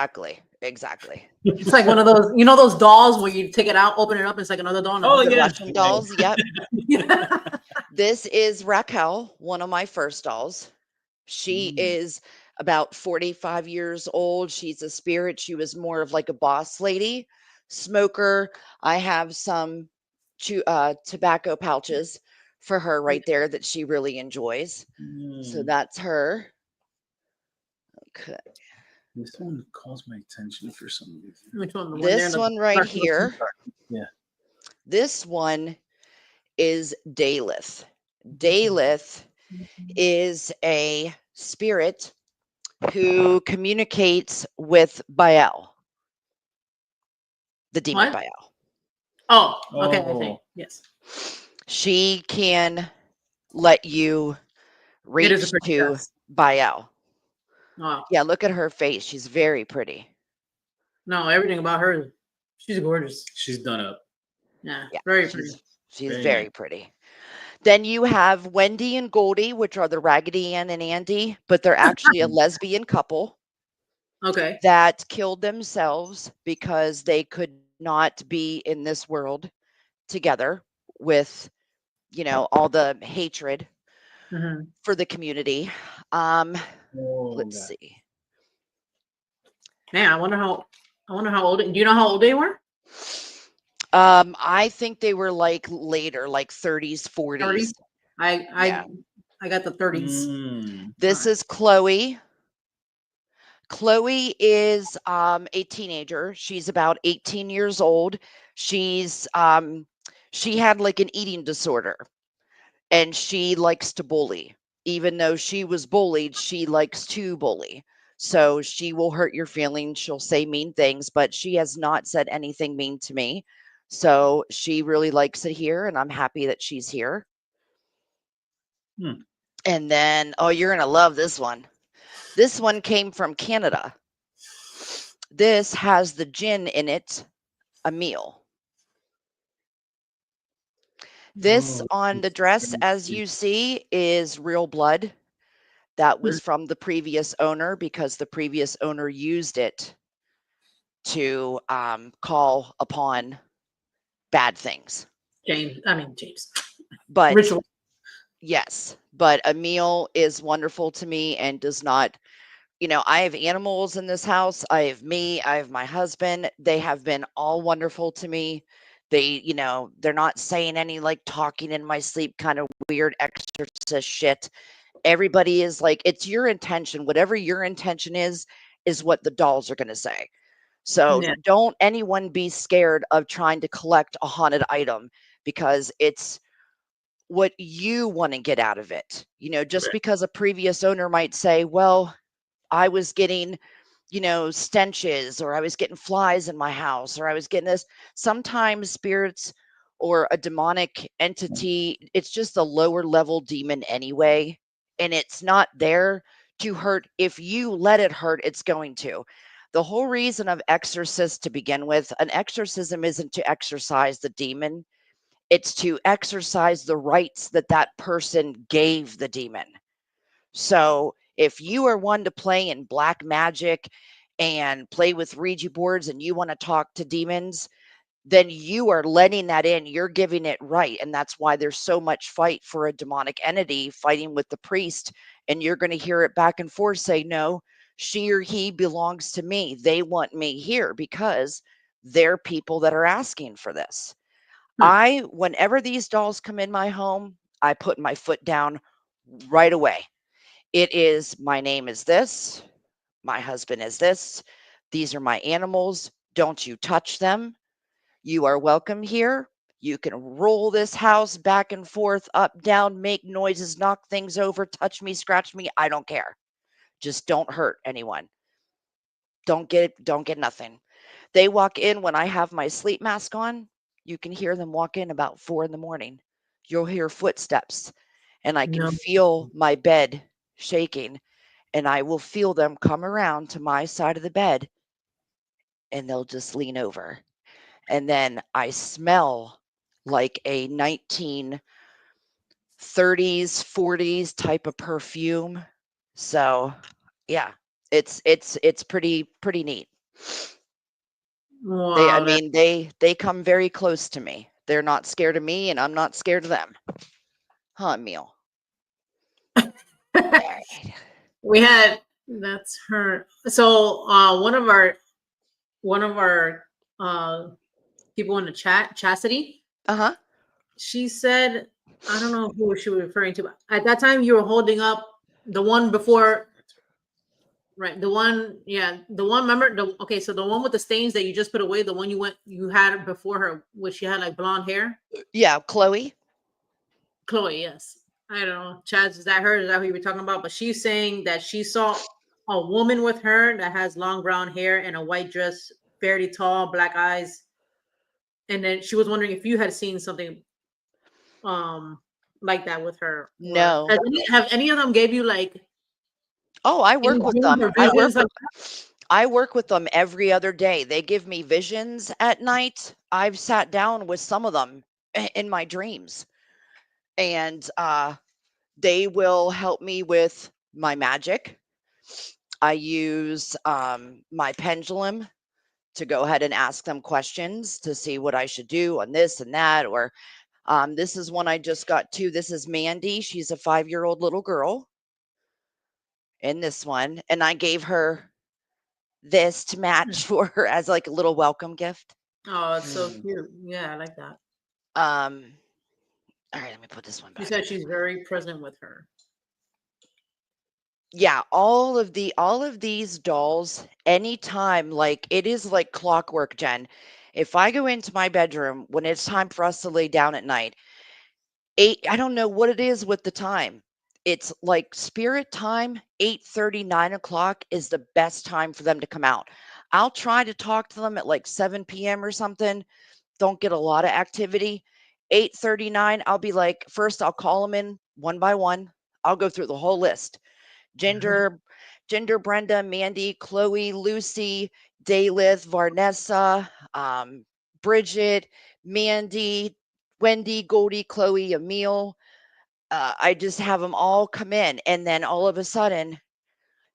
Speaker 2: like one of those, those dolls where you take it out, open it up, it's like another doll.
Speaker 3: Oh, yeah. Dolls. Yep. This is Raquel, one of my first dolls. She is about 45 years old. She's a spirit. She was more of like a boss lady, smoker. I have some tobacco pouches for her right there that she really enjoys. So that's her. Okay.
Speaker 1: This one calls my attention for some reason.
Speaker 2: Which one?
Speaker 3: This one right here.
Speaker 1: Yeah.
Speaker 3: This one is 𝗓𝗏. 𝗓𝗏 is a spirit who communicates with Baal, the demon Baal.
Speaker 2: Oh, okay. I think. Yes.
Speaker 3: She can let you reach to Baal.
Speaker 2: Wow.
Speaker 3: Yeah, look at her face. She's very pretty.
Speaker 2: No, everything about her, she's gorgeous.
Speaker 1: She's done up.
Speaker 2: Yeah, very pretty.
Speaker 3: She's
Speaker 1: Very
Speaker 3: very
Speaker 1: nice.
Speaker 3: pretty. Then you have Wendy and Goldie, which are the Raggedy Ann and Andy, but they're actually a lesbian couple
Speaker 2: Okay.
Speaker 3: that killed themselves because they could not be in this world together with, all the hatred
Speaker 2: Mhm.
Speaker 3: for the community. Um,
Speaker 1: Oh,
Speaker 3: let's
Speaker 1: God.
Speaker 3: see.
Speaker 2: Man, I wonder how old. Do you know how old they were?
Speaker 3: I think they were like later, like 30s, 40s.
Speaker 2: 30s. I
Speaker 3: Yeah.
Speaker 2: I got the 30s.
Speaker 3: This is Chloe. Chloe is a teenager. She's about 18 years old. She had like an eating disorder and she likes to bully. Even though she was bullied, she likes to bully. So she will hurt your feelings. She'll say mean things, but she has not said anything mean to me. So she really likes it here, and I'm happy that she's here.
Speaker 1: Hmm.
Speaker 3: And then, oh, you're going to love this one. This one came from Canada. This has the gin in it, 𝗚𝗓𝗄. This
Speaker 1: Oh,
Speaker 3: on the
Speaker 1: it's
Speaker 3: dress,
Speaker 1: very
Speaker 3: as
Speaker 1: sweet.
Speaker 3: you see, is real blood. That
Speaker 2: Hmm.
Speaker 3: was from the previous owner because the previous owner used it to call upon bad things.
Speaker 2: James. James.
Speaker 3: But
Speaker 2: Ritual.
Speaker 3: yes, but 𝗚𝗓𝗄 is wonderful to me and does not, I have animals in this house. I have me, I have my husband. They have been all wonderful to me. They, they're not saying any like talking in my sleep kind of weird exorcist shit. Everybody is like, it's your intention. Whatever your intention is what the dolls are going to say. So
Speaker 2: Yeah.
Speaker 3: don't anyone be scared of trying to collect a haunted item because it's what you want to get out of it. Just
Speaker 1: Right.
Speaker 3: because a previous owner might say, well, I was getting, stenches, or I was getting flies in my house, or I was getting this. Sometimes spirits or a demonic entity, it's just a lower level demon anyway. And it's not there to hurt. If you let it hurt, it's going to. The whole reason of exorcist to begin with, an exorcism isn't to exorcise the demon, it's to exercise the rights that that person gave the demon. So if you are one to play in black magic and play with Ouija boards and you want to talk to demons, then you are letting that in. You're giving it right. And that's why there's so much fight for a demonic entity fighting with the priest. And you're going to hear it back and forth say, no, she or he belongs to me. They want me here because they're people that are asking for this. Whenever these dolls come in my home, I put my foot down right away. It is, my name is this, my husband is this, these are my animals, don't you touch them. You are welcome here. You can roll this house back and forth, up, down, make noises, knock things over, touch me, scratch me. I don't care. Just don't hurt anyone. Don't get nothing. They walk in when I have my sleep mask on. You can hear them walk in about 4 in the morning. You'll hear footsteps and I can
Speaker 2: No.
Speaker 3: feel my bed shaking, and I will feel them come around to my side of the bed and they'll just lean over. And then I smell like a 1930s, 40s type of perfume. So, yeah, it's pretty neat. I
Speaker 2: Wow.
Speaker 3: mean, they come very close to me. They're not scared of me and I'm not scared of them. Huh, Meal.
Speaker 2: We had that's her. So one of our people in the chat, Chastity,
Speaker 3: Uh-huh.
Speaker 2: she said, I don't know who she was referring to, but at that time you were holding up the one before, right? The one, yeah, the one. Remember okay, so the one with the stains that you just put away, the one you had before her, which she had like blonde hair.
Speaker 3: Yeah, Chloe.
Speaker 2: Chloe, yes. I don't know. Chaz, is that her? Is that who you were talking about? But she's saying that she saw a woman with her that has long brown hair and a white dress, fairly tall, black eyes. And then she was wondering if you had seen something like that with her, or
Speaker 3: No.
Speaker 2: have any of them gave you like
Speaker 3: Oh, I
Speaker 2: any
Speaker 3: work with
Speaker 2: dreams
Speaker 3: them.
Speaker 2: or visions like
Speaker 3: I work with them every other day. They give me visions at night. I've sat down with some of them in my dreams. And they will help me with my magic. I use my pendulum to go ahead and ask them questions to see what I should do on this and that. Or this is one I just got too. This is Mandy. She's a 5-year-old little girl in this one. And I gave her this to match for her as like a little welcome gift.
Speaker 2: Oh, it's so cute. Yeah, I like that.
Speaker 3: All right, let me put this one back.
Speaker 2: She said she's very present with her.
Speaker 3: Yeah, all of these dolls, anytime, like it is like clockwork, Jen. If I go into my bedroom when it's time for us to lay down at night, I don't know what it is with the time. It's like spirit time, 8:30, 9 o'clock is the best time for them to come out. I'll try to talk to them at like 7 p.m. or something. Don't get a lot of activity. 8:39, I'll be like, first I'll call them in one by one. I'll go through the whole list. Ginger, Brenda, Mandy, Chloe, Lucy, Daylith, Varnessa, Bridget, Mandy, Wendy, Goldie, Chloe, Emil. I just have them all come in. And then all of a sudden,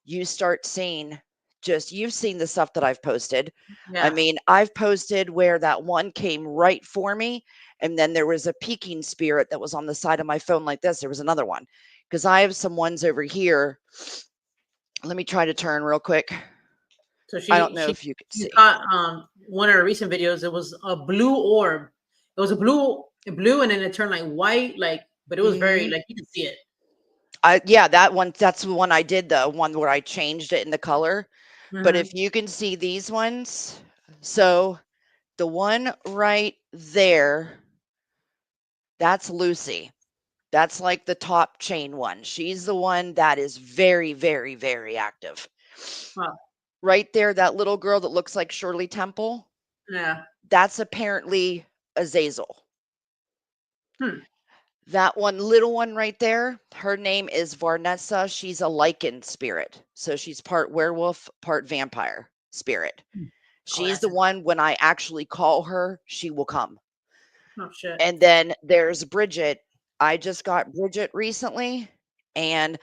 Speaker 3: you start seeing you've seen the stuff that I've posted.
Speaker 2: Yeah.
Speaker 3: I mean, I've posted where that one came right for me. And then there was a peeking spirit that was on the side of my phone like this. There was another one because I have some ones over here. Let me try to turn real quick.
Speaker 2: So
Speaker 3: I don't know if you could see.
Speaker 2: One of her recent videos, it was a blue orb. It was a blue, and then it turned like white, but it was very you can see it.
Speaker 3: Yeah, that's the one I did, the one where I changed it in the color. But if you can see these ones, so the one right there, that's Lucy. That's like the top chain one. She's the one that is very, very, very active.
Speaker 2: Wow.
Speaker 3: Right there, that little girl that looks like Shirley Temple.
Speaker 2: Yeah.
Speaker 3: That's apparently 𝗍𝗓𝗄. That little one right there, her name is Varnessa. She's a lichen spirit. So she's part werewolf, part vampire spirit. She's the one, when I actually call her, she will come.
Speaker 2: Oh, shit.
Speaker 3: And then there's Bridget. I just got Bridget recently, and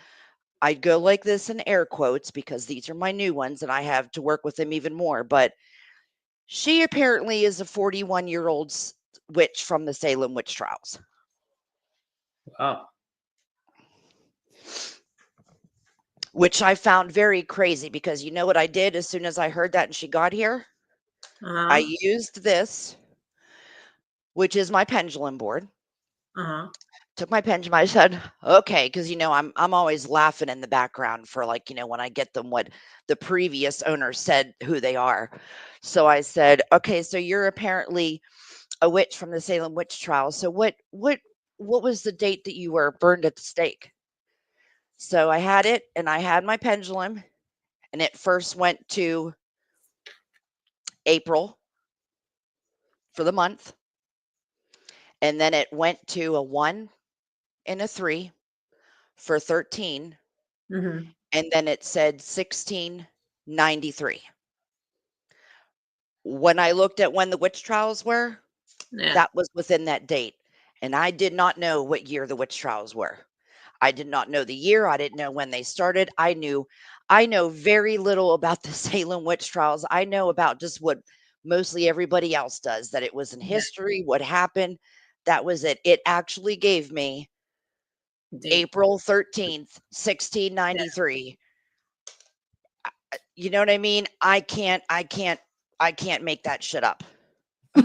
Speaker 3: I go like this in air quotes because these are my new ones and I have to work with them even more. But she apparently is a 41-year-old witch from the Salem witch trials.
Speaker 1: Wow.
Speaker 3: Which I found very crazy because you know what I did as soon as I heard that and she got here? I used this, which is my pendulum board. Took my pendulum. I said, okay, because I'm always laughing in the background for when I get them what the previous owner said who they are. So I said, okay, so you're apparently a witch from the Salem witch trial. So what was the date that you were burned at the stake? So I had it, and I had my pendulum, and it first went to April for the month, and then it went to a 1 and a 3 for 13, and then it said 1693. When I looked at when the witch trials were, that was within that date, and I did not know what year the witch trials were. I did not know the year. I didn't know when they started. I know very little about the Salem witch trials. I know about just what mostly everybody else does, that it was in history, what happened. That was it. It actually gave me April 13th, 1693. You know what I mean? I can't make that shit up.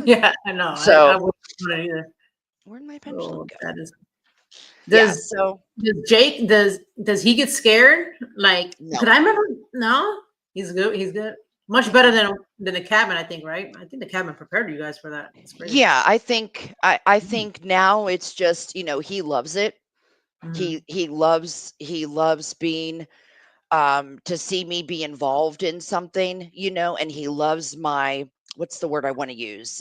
Speaker 2: Yeah, I know.
Speaker 3: So
Speaker 2: I wouldn't want it either.
Speaker 3: Where'd my pendulum go?
Speaker 2: Does Jake does he get scared?
Speaker 3: No.
Speaker 2: Could I remember? No, he's good. He's good. Much better than the cabin, I think. Right? I think the cabin prepared you guys for that.
Speaker 3: Yeah, I think now it's just he loves it. He loves being to see me be involved in something, and he loves my, what's the word I want to use?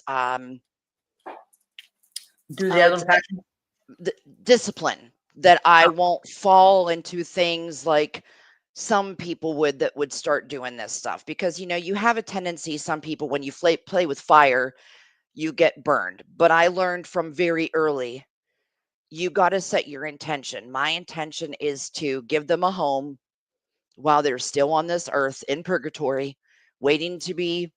Speaker 3: The discipline, that I won't fall into things like some people that would start doing this stuff, because you have a tendency, some people, when you play with fire, you get burned. But I learned from very early, you got to set your intention. My intention is to give them a home while they're still on this earth in purgatory, waiting to be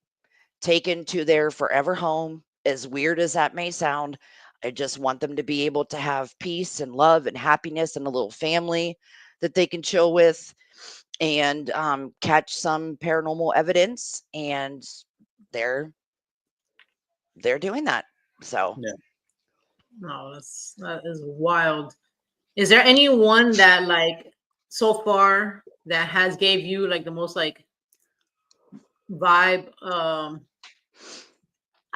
Speaker 3: taken to their forever home. As weird as that may sound, I just want them to be able to have peace and love and happiness and a little family that they can chill with, and catch some paranormal evidence. And they're doing that. So
Speaker 1: Yeah.
Speaker 2: No, that is wild. Is there anyone that like so far that has gave you like the most like vibe? I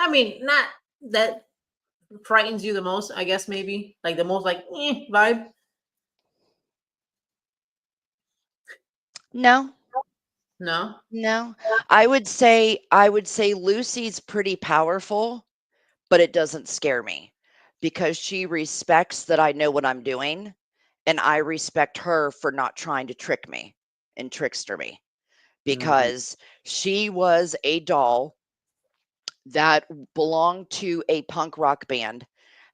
Speaker 2: mean, not that frightens you the most, I guess maybe like the most like vibe.
Speaker 3: no.
Speaker 2: No.
Speaker 3: No, I would say Lucy's pretty powerful, but it doesn't scare me because she respects that I know what I'm doing, and I respect her for not trying to trick me and trickster me, because she was a doll that belonged to a punk rock band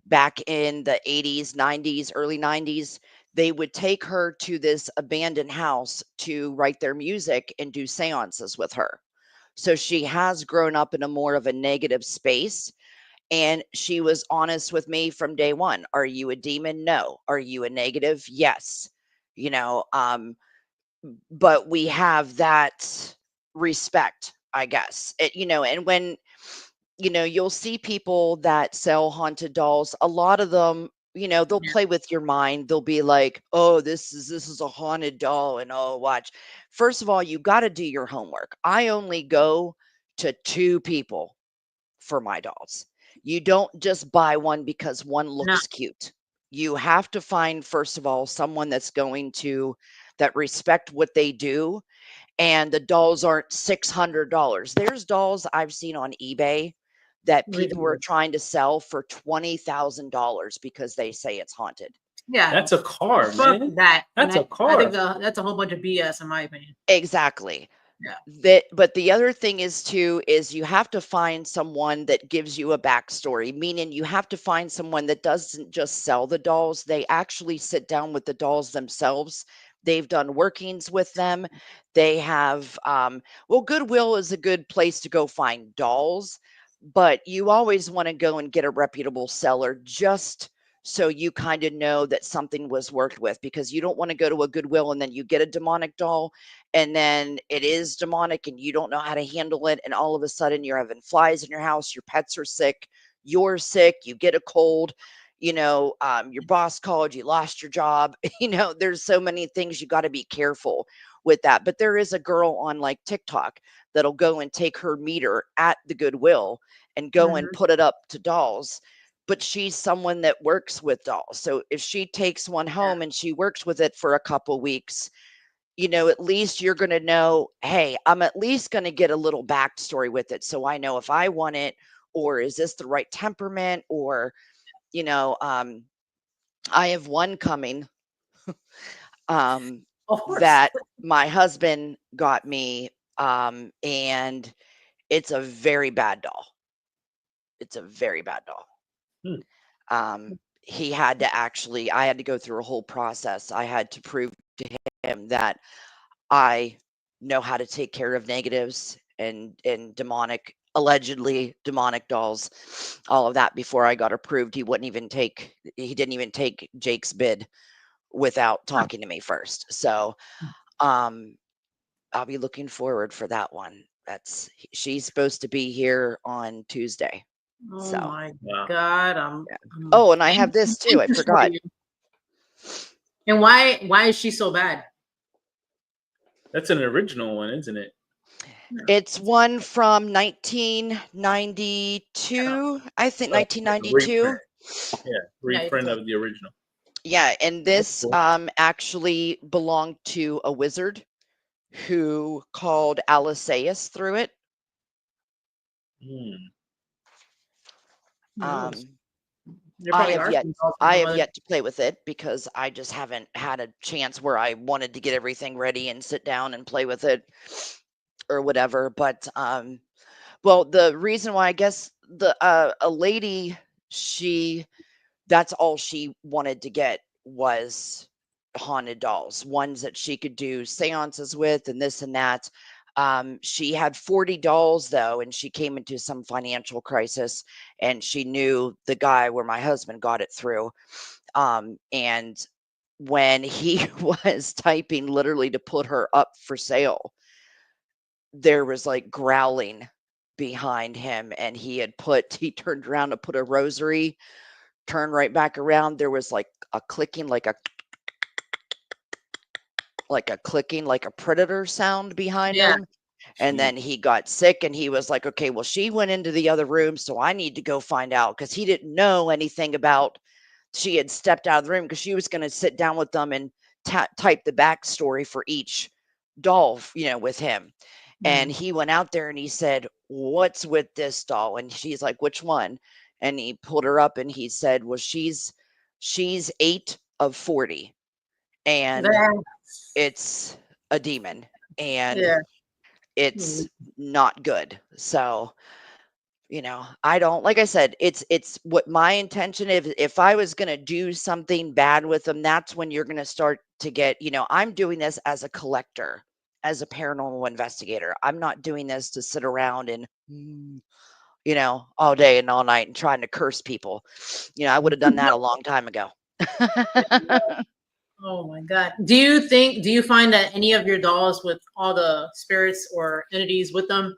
Speaker 3: back in the 80s, 90s, early 90s. They would take her to this abandoned house to write their music and do seances with her. So she has grown up in a more of a negative space. And she was honest with me from day one. Are you a demon? No. Are you a negative? Yes. You know, but we have that respect, I guess. And when, you'll see people that sell haunted dolls, a lot of them, they'll
Speaker 2: Yeah.
Speaker 3: play with your mind. They'll be like, "Oh, this is a haunted doll," and "Oh, watch." First of all, you got to do your homework. I only go to 2 people for my dolls. You don't just buy one because one
Speaker 2: No.
Speaker 3: looks cute. You have to find, first of all, someone that respect what they do, and the dolls aren't $600. There's dolls I've seen on eBay that people were
Speaker 2: Ridiculous.
Speaker 3: trying to sell for $20,000 because they say it's haunted.
Speaker 2: Yeah.
Speaker 1: That's a car,
Speaker 2: Fuck
Speaker 1: man.
Speaker 2: that. And
Speaker 1: That's a
Speaker 2: I think
Speaker 1: car.
Speaker 2: that's a whole bunch of BS in my opinion.
Speaker 3: Exactly.
Speaker 2: Yeah.
Speaker 3: But the other thing is too, is you have to find someone that gives you a backstory, meaning you have to find someone that doesn't just sell the dolls. They actually sit down with the dolls themselves. They've done workings with them. They have, well, Goodwill is a good place to go find dolls, but you always want to go and get a reputable seller, just so you kind of know that something was worked with, because you don't want to go to a Goodwill and then you get a demonic doll and then it is demonic and you don't know how to handle it, and all of a sudden you're having flies in your house, your pets are sick, you're sick, you get a cold, your boss called, you lost your job. There's so many things you got to be careful with that. But there is a girl on like TikTok that'll go and take her meter at the Goodwill and go and
Speaker 2: Mhm.
Speaker 3: put it up to dolls, but she's someone that works with dolls. So if she takes one home and she works with it for a couple weeks, at least you're going to know, hey, I'm at least going to get a little backstory with it. So I know if I want it, or is this the right temperament, or, I have one coming
Speaker 2: Of course.
Speaker 3: that my husband got me, and it's a very bad doll. It's a very bad doll.
Speaker 1: Hmm.
Speaker 3: He had to actually, I had to go through a whole process. I had to prove to him that I know how to take care of negatives and allegedly demonic dolls, all of that, before I got approved. He didn't even take Jake's bid without talking to me first. So, I'll be looking forward for that one. She's supposed to be here on Tuesday.
Speaker 2: Oh
Speaker 3: So,
Speaker 2: my
Speaker 1: Wow.
Speaker 2: God.
Speaker 3: yeah.
Speaker 2: I'm
Speaker 3: Oh, and I have this too. I
Speaker 2: anxious for
Speaker 3: forgot.
Speaker 2: you. And why is she so bad?
Speaker 1: That's an original one, isn't it?
Speaker 3: It's one from 1992, I think
Speaker 1: Oh, it's like a
Speaker 3: 1992.
Speaker 1: reprint. Yeah,
Speaker 2: Yeah,
Speaker 1: reprint of the original.
Speaker 3: Yeah, and
Speaker 1: That's
Speaker 3: this
Speaker 1: cool.
Speaker 3: actually belonged to a wizard who called Aliceus through it.
Speaker 1: Hmm.
Speaker 2: no.
Speaker 3: Um,
Speaker 2: There
Speaker 3: I
Speaker 2: probably
Speaker 3: have
Speaker 2: are
Speaker 3: yet
Speaker 2: some dolls from
Speaker 3: I
Speaker 2: some
Speaker 3: have
Speaker 2: other.
Speaker 3: yet to play with it because I just haven't had a chance where I wanted to get everything ready and sit down and play with it or whatever. But well, the reason why, I guess a lady, that's all she wanted to get was haunted dolls, ones that she could do seances with and this and that. She had 40 dolls though, and she came into some financial crisis, and she knew the guy where my husband got it through. And when he was typing literally to put her up for sale, there was like growling behind him, and he turned around to put a rosary, turned right back around. There was like a clicking, like a clicking, like a predator sound behind
Speaker 2: Yeah.
Speaker 3: him. And then he got sick, and he was like, okay, well, she went into the other room, so I need to go find out, because he didn't know anything about, she had stepped out of the room because she was going to sit down with them and type the backstory for each doll, with him. And he went out there and he said, what's with this doll? And she's like, which one? And he pulled her up and he said, well, she's 8 of 40. And it's a demon. And
Speaker 2: Yeah.
Speaker 3: it's not good. So, I don't, like I said, it's what my intention, if I was going to do something bad with them, that's when you're going to start to get, I'm doing this as a collector, as a paranormal investigator. I'm not doing this to sit around and, all day and all night and trying to curse people. I would have done that a long time ago.
Speaker 2: Oh my God. Do you find that any of your dolls with all the spirits or entities with them,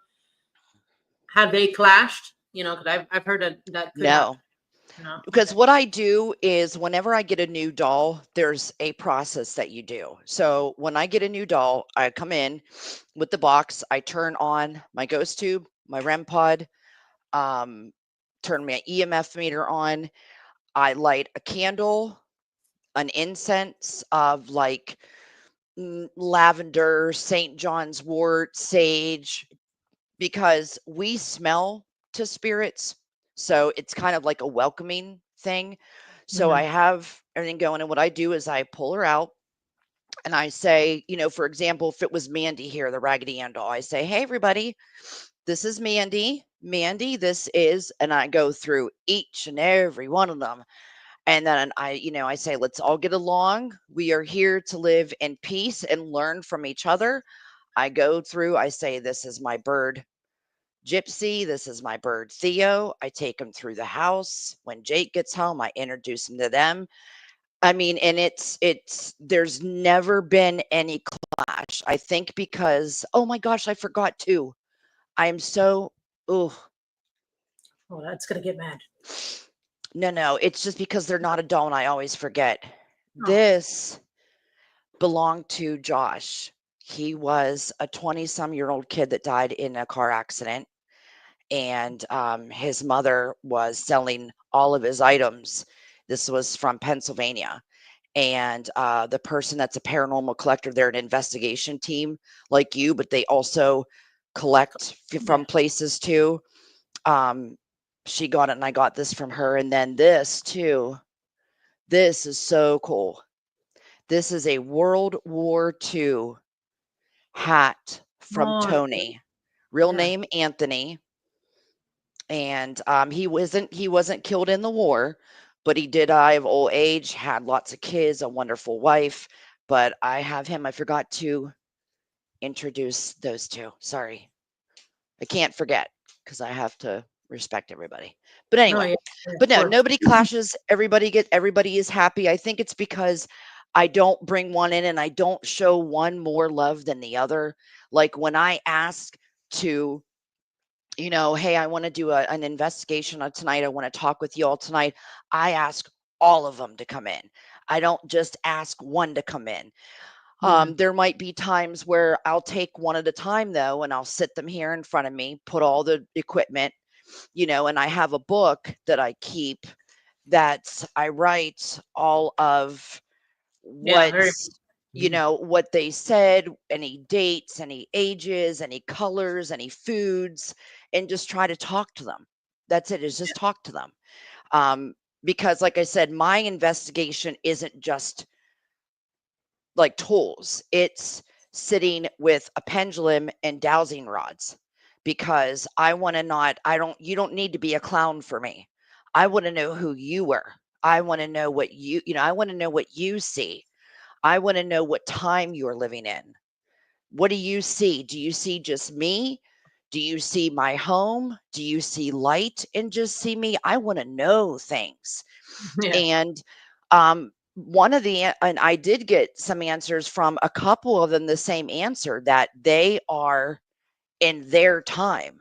Speaker 2: have they clashed? Because I've heard that could happen.
Speaker 3: No, because what I do is whenever I get a new doll, there's a process that you do. So when I get a new doll, I come in with the box, I turn on my ghost tube, my REM pod, turn my EMF meter on, I light a candle, an incense of like lavender, St. John's wort, sage, because we smell to spirits. So it's kind of like a welcoming thing. So I have everything going. And what I do is I pull her out and I say, for example, if it was Mandy here, the Raggedy Ann doll, I say, hey, everybody, this is Mandy. Mandy, this is, and I go through each and every one of them. And then I say, let's all get along. We are here to live in peace and learn from each other. I go through, I say, this is my bird, Gypsy. This is my bird, Theo. I take him through the house. When Jake gets home, I introduce him to them. I mean, and there's never been any clash. I think because, oh my gosh, I forgot to. I am so, oh.
Speaker 2: Oh, that's going to get mad.
Speaker 3: No, it's just because they're not a doll and I always forget. This belonged to Josh. He was a 20-some-year-old kid that died in a car accident. And his mother was selling all of his items. This was from Pennsylvania. And the person that's a paranormal collector, they're an investigation team like you, but they also collect from places too. She got it and I got this from her. And then this too. This is so cool. This is a World War II hat from Tony. Real name Anthony. And he wasn't killed in the war, but he did die of old age, had lots of kids, a wonderful wife. But I have him. I forgot to introduce those two. Sorry. I can't forget because I have to respect everybody. But anyway, but no, nobody clashes. Everybody is happy. I think it's because I don't bring one in and I don't show one more love than the other. Like when I ask to, hey, I want to do an investigation on tonight. I want to talk with you all tonight. I ask all of them to come in. I don't just ask one to come in. There might be times where I'll take one at a time though, and I'll sit them here in front of me, put all the equipment, and I have a book that I keep that I write all of what's, what they said, any dates, any ages, any colors, any foods, and just try to talk to them. That's it, is just talk to them. Because like I said, my investigation isn't just like tools. It's sitting with a pendulum and dowsing rods because you don't need to be a clown for me. I want to know who you were. I want to know what I want to know what you see. I want to know what time you're living in. What do you see? Do you see just me? Do you see my home? Do you see light and just see me? I want to know things.
Speaker 2: Yeah.
Speaker 3: And and I did get some answers from a couple of them, the same answer, that they are in their time.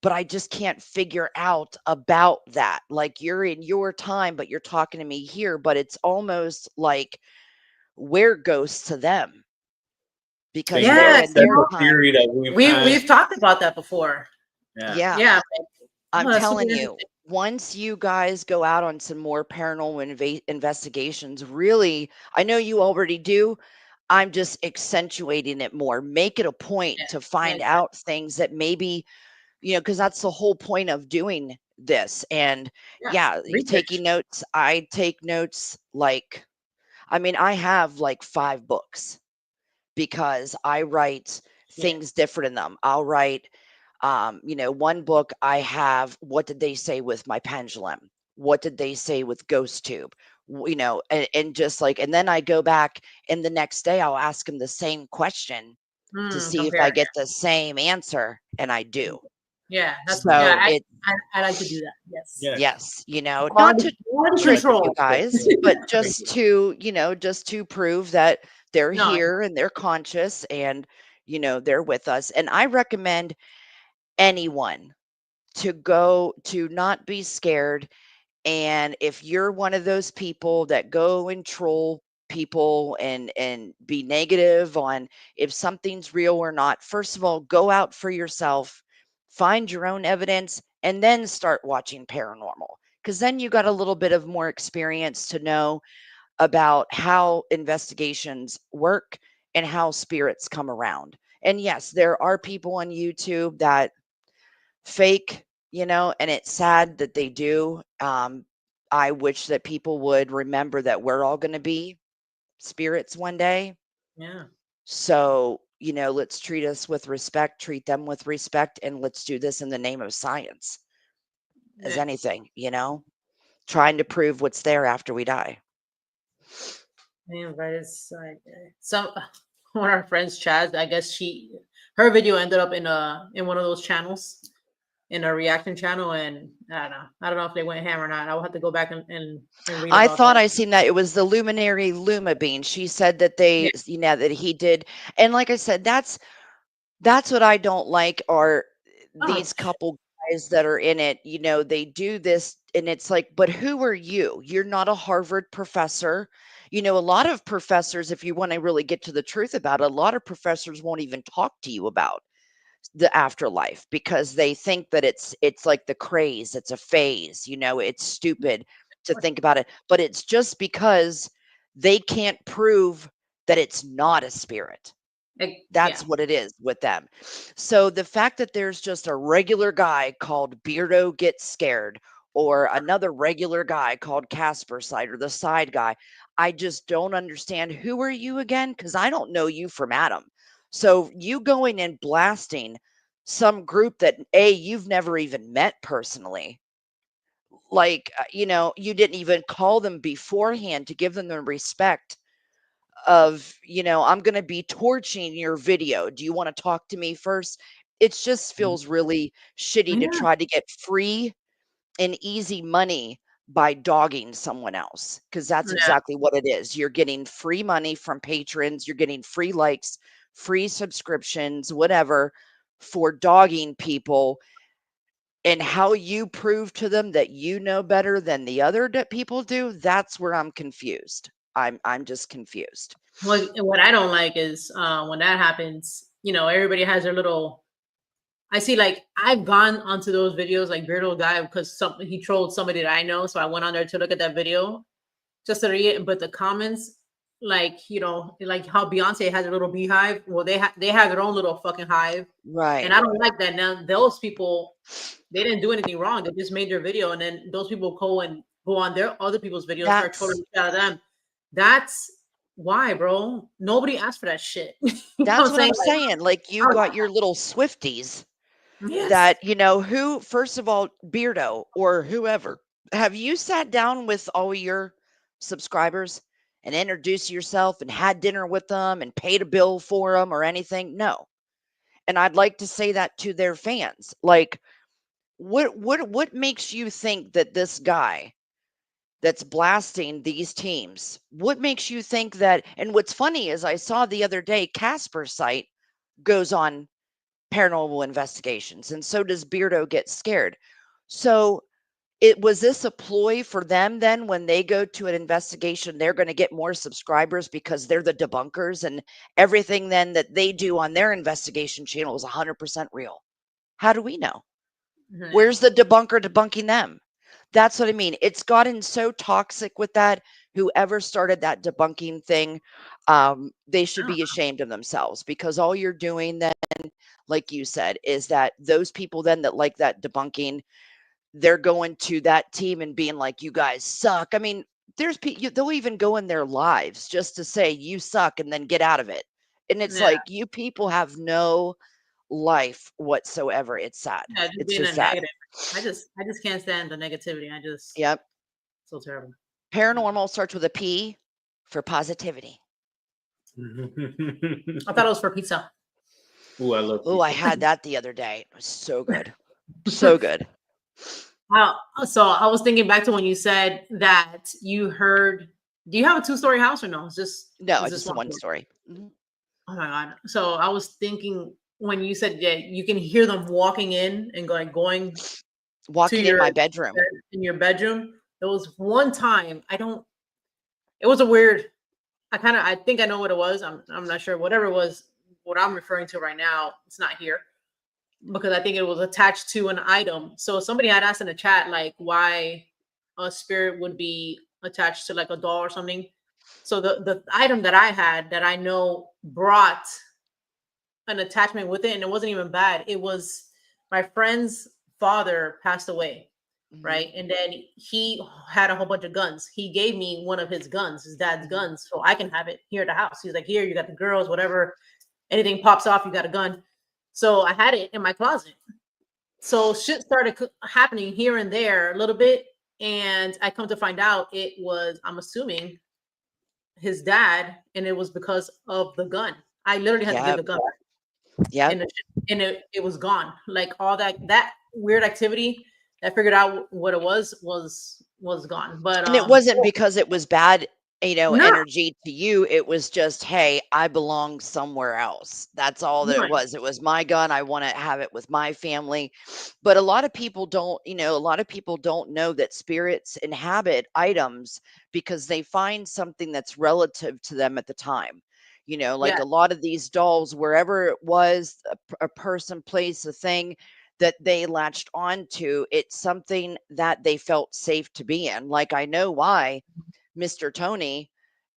Speaker 3: But I just can't figure out about that. Like, you're in your time, but you're talking to me here, but it's almost like we're ghosts to them because
Speaker 1: Think
Speaker 3: they're
Speaker 2: Yes,
Speaker 3: in
Speaker 2: you
Speaker 3: their
Speaker 2: know,
Speaker 3: time.
Speaker 1: theory that we've had.
Speaker 2: we've talked about that before.
Speaker 1: Yeah.
Speaker 3: Yeah.
Speaker 2: Yeah.
Speaker 3: I'm
Speaker 2: Oh, that's super
Speaker 3: telling you,
Speaker 2: interesting.
Speaker 3: once you guys go out on some more paranormal investigations, really, I know you already do. I'm just accentuating it more. Make it a point
Speaker 2: Yeah.
Speaker 3: to
Speaker 2: Yeah,
Speaker 3: find
Speaker 2: exactly.
Speaker 3: out things that maybe, because that's the whole point of doing this. And
Speaker 2: Yeah.
Speaker 3: yeah,
Speaker 2: Research.
Speaker 3: taking notes. I take notes like, I have like 5 books because I write
Speaker 2: Yeah.
Speaker 3: things different in them. I'll write, one book I have, what did they say with my pendulum? What did they say with ghost tube? And just like, and then I go back and the next day I'll ask them the same question to see if I
Speaker 2: Compare.
Speaker 3: get the same answer, and I do.
Speaker 2: Yeah, that's
Speaker 3: So
Speaker 2: I like to do that. Yes.
Speaker 1: Yeah.
Speaker 3: yes, not
Speaker 2: Quality,
Speaker 3: to
Speaker 2: quality
Speaker 3: trick you
Speaker 2: control.
Speaker 3: guys, but just to prove that they're
Speaker 2: No,
Speaker 3: here and they're conscious and they're with us. And I recommend anyone to not be scared. And if you're one of those people that go and troll people and be negative on if something's real or not, first of all, go out for yourself, find your own evidence, and then start watching paranormal, because then you got a little bit of more experience to know about how investigations work and how spirits come around. And yes, there are people on YouTube that fake, and it's sad that they do. I wish that people would remember that we're all going to be spirits one day.
Speaker 2: yeah.
Speaker 3: So, let's treat us with respect, treat them with respect, and let's do this in the name of science as
Speaker 2: Yeah.
Speaker 3: anything, trying to prove what's there after we die.
Speaker 2: Man, but it's like some one of our friends, Chaz. I guess her video ended up in one of those channels, in a reaction channel, and I don't know. I don't know if they went ham or not. I will have to go back and read
Speaker 3: I
Speaker 2: about
Speaker 3: thought
Speaker 2: that.
Speaker 3: I seen that it was the luminary 𝗬𝗵𝗂. She said that
Speaker 2: Yeah.
Speaker 3: that he did. And like I said, that's what I don't like are
Speaker 2: Oh,
Speaker 3: these couple guys that are in it. They do this and it's like, but who are you? You're not a Harvard professor. A lot of professors, if you want to really get to the truth about it, a lot of professors won't even talk to you about the afterlife because they think that it's like the craze, it's a phase, it's stupid to think about it, but it's just because they can't prove that it's not a spirit. That's
Speaker 2: yeah.
Speaker 3: what it is with them. So the fact that there's just a regular guy called Beardo Gets Scared or another regular guy called Casper Side or the side guy, I just don't understand. Who are you again? Because I don't know you from Adam. So you going and blasting some group that you've never even met personally, like you didn't even call them beforehand to give them the respect of, I'm going to be torching your video. Do you want to talk to me first? It just feels really shitty to
Speaker 2: Yeah.
Speaker 3: try to get free and easy money by dogging someone else, because that's
Speaker 2: Yeah.
Speaker 3: exactly what it is. You're getting free money from patrons, you're getting free likes, free subscriptions, whatever, for dogging people. And how you prove to them that you know better than the other people do, that's where I'm confused. I'm just confused.
Speaker 2: What I don't like is when that happens. Everybody has their little. I see, like, I've gone onto those videos, like Beardo Guy, because he trolled somebody that I know, so I went on there to look at that video just to read it. But the comments, like, like how Beyonce has a little beehive. Well, they have their own little fucking hive,
Speaker 3: Right.
Speaker 2: and I don't like that. Now those people, they didn't do anything wrong. They just made their video, and then those people go on their other people's videos, start trolling the shit out of them. That's why, bro. Nobody asked for that shit. You know
Speaker 3: That's
Speaker 2: what
Speaker 3: what
Speaker 2: I'm
Speaker 3: I'm
Speaker 2: saying?
Speaker 3: saying. Like, you got your little Swifties
Speaker 2: Yes.
Speaker 3: that, who, first of all, Beardo or whoever, have you sat down with all your subscribers and introduced yourself and had dinner with them and paid a bill for them or anything? No. And I'd like to say that to their fans. Like, what makes you think that this guy that's blasting these teams, what makes you think that? And what's funny is I saw the other day Casper's site goes on paranormal investigations, and so does Beardo Get Scared. So was this a ploy for them then when they go to an investigation, they're going to get more subscribers because they're the debunkers and everything then that they do on their investigation channel is 100% real? How do we know?
Speaker 2: Mhm.
Speaker 3: Where's the debunker debunking them? That's what I mean. It's gotten so toxic with that. Whoever started that debunking thing, they should be ashamed of themselves, because all you're doing then, like you said, is that those people then that like that debunking, they're going to that team and being like, you guys suck. I mean, there's people, they'll even go in their lives just to say you suck and then get out of it. And it's
Speaker 2: Yeah.
Speaker 3: like, you people have no life whatsoever. It's sad.
Speaker 2: Yeah, just
Speaker 3: It's
Speaker 2: being a
Speaker 3: just sad.
Speaker 2: negative. I just can't stand the negativity.
Speaker 3: Yep.
Speaker 2: So terrible.
Speaker 3: Paranormal starts with a P for positivity.
Speaker 2: I thought it was for pizza.
Speaker 1: Ooh, I love
Speaker 3: Oh,
Speaker 1: pizza.
Speaker 3: I had that the other day. It was so good. So good.
Speaker 2: So I was thinking back to when you said that you heard. Do you have a 2-story house or no? It's just
Speaker 3: No,
Speaker 2: is
Speaker 3: it's
Speaker 2: this
Speaker 3: just one story. Mhm.
Speaker 2: Oh my god! So I was thinking when you said that you can hear them walking in and going
Speaker 3: Walking in my bedroom.
Speaker 2: in your bedroom. There was one time it was a weird. I think I know what it was. I'm not sure. Whatever it was, what I'm referring to right now, it's not here because I think it was attached to an item. So somebody had asked in the chat like why a spirit would be attached to like a doll or something. So the item that I had that I know brought an attachment with it, and it wasn't even bad. It was my friend's father passed away, right? And then he had a whole bunch of guns. He gave me one of his guns, his dad's guns, so I can have it here at the house. He's like, here, you got the girls, whatever. Anything pops off, you got a gun. So I had it in my closet. So shit started happening here and there a little bit. And I come to find out it was, I'm assuming, his dad, and it was because of the gun. I literally had to give the gun back.
Speaker 3: Yeah.
Speaker 2: And it was gone. Like all that weird activity, I figured out what it was gone. But
Speaker 3: And it wasn't because it was bad,
Speaker 2: no,
Speaker 3: energy to you. It was just, hey, I belong somewhere else. That's all that it
Speaker 2: right.
Speaker 3: was. It was my gun. I want to have it with my family. But a lot of people don't, know that spirits inhabit items because they find something that's relative to them at the time. Like
Speaker 2: Yeah,
Speaker 3: a lot of these dolls, wherever it was, a person, place, a thing that they latched onto, it's something that they felt safe to be in. Like, I know why Mr. Tony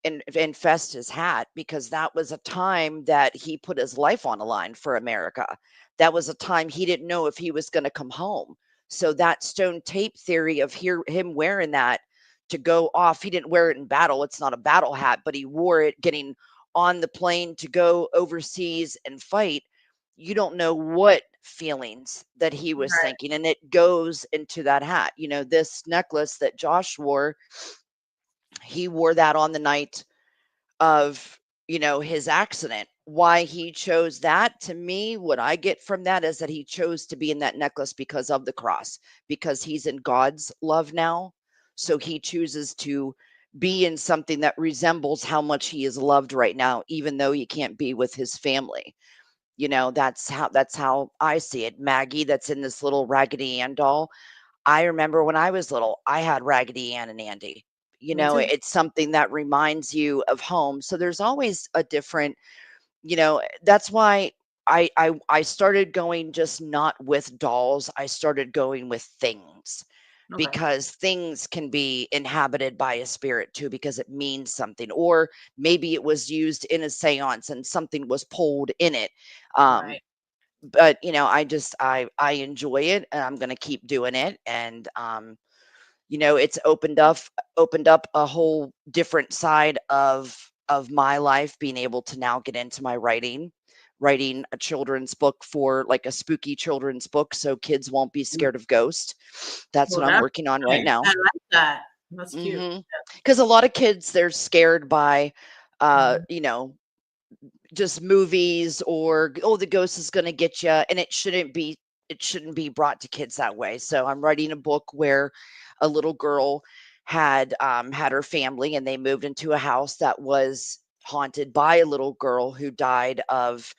Speaker 3: infest his hat, because that was a time that he put his life on the line for America. That was a time he didn't know if he was going to come home. So that stone tape theory of him wearing that to go off, he didn't wear it in battle. It's not a battle hat, but he wore it getting on the plane to go overseas and fight. You don't know what feelings that he was
Speaker 2: right.
Speaker 3: thinking, and it goes into that hat. This necklace that Josh wore, he wore that on the night of, his accident. Why he chose that, to me, what I get from that is that he chose to be in that necklace because of the cross, because he's in God's love now. So he chooses to be in something that resembles how much he is loved right now, even though he can't be with his family. That's how I see it. Maggie, that's in this little Raggedy Ann doll. I remember when I was little, I had Raggedy Ann and Andy.
Speaker 2: Me too.
Speaker 3: It's something that reminds you of home. So there's always a different, that's why I started going just not with dolls. I started going with things,
Speaker 2: Okay.
Speaker 3: because things can be inhabited by a spirit too, because it means something, or maybe it was used in a seance and something was pulled in it.
Speaker 2: Right.
Speaker 3: But I enjoy it, and I'm going to keep doing it. And it's opened up a whole different side of my life, being able to now get into my writing writing a children's book for like a spooky children's book so kids won't be scared of ghosts. That's
Speaker 2: Well,
Speaker 3: what I'm
Speaker 2: that's
Speaker 3: working on right
Speaker 1: nice.
Speaker 3: now.
Speaker 2: I like that. That's cute.
Speaker 3: Because a lot of kids, they're scared by,
Speaker 2: Mhm.
Speaker 3: you know, just movies or, oh, the ghost is going to get you. And it shouldn't be brought to kids that way. So I'm writing a book where a little girl had her family, and they moved into a house that was haunted by a little girl who died of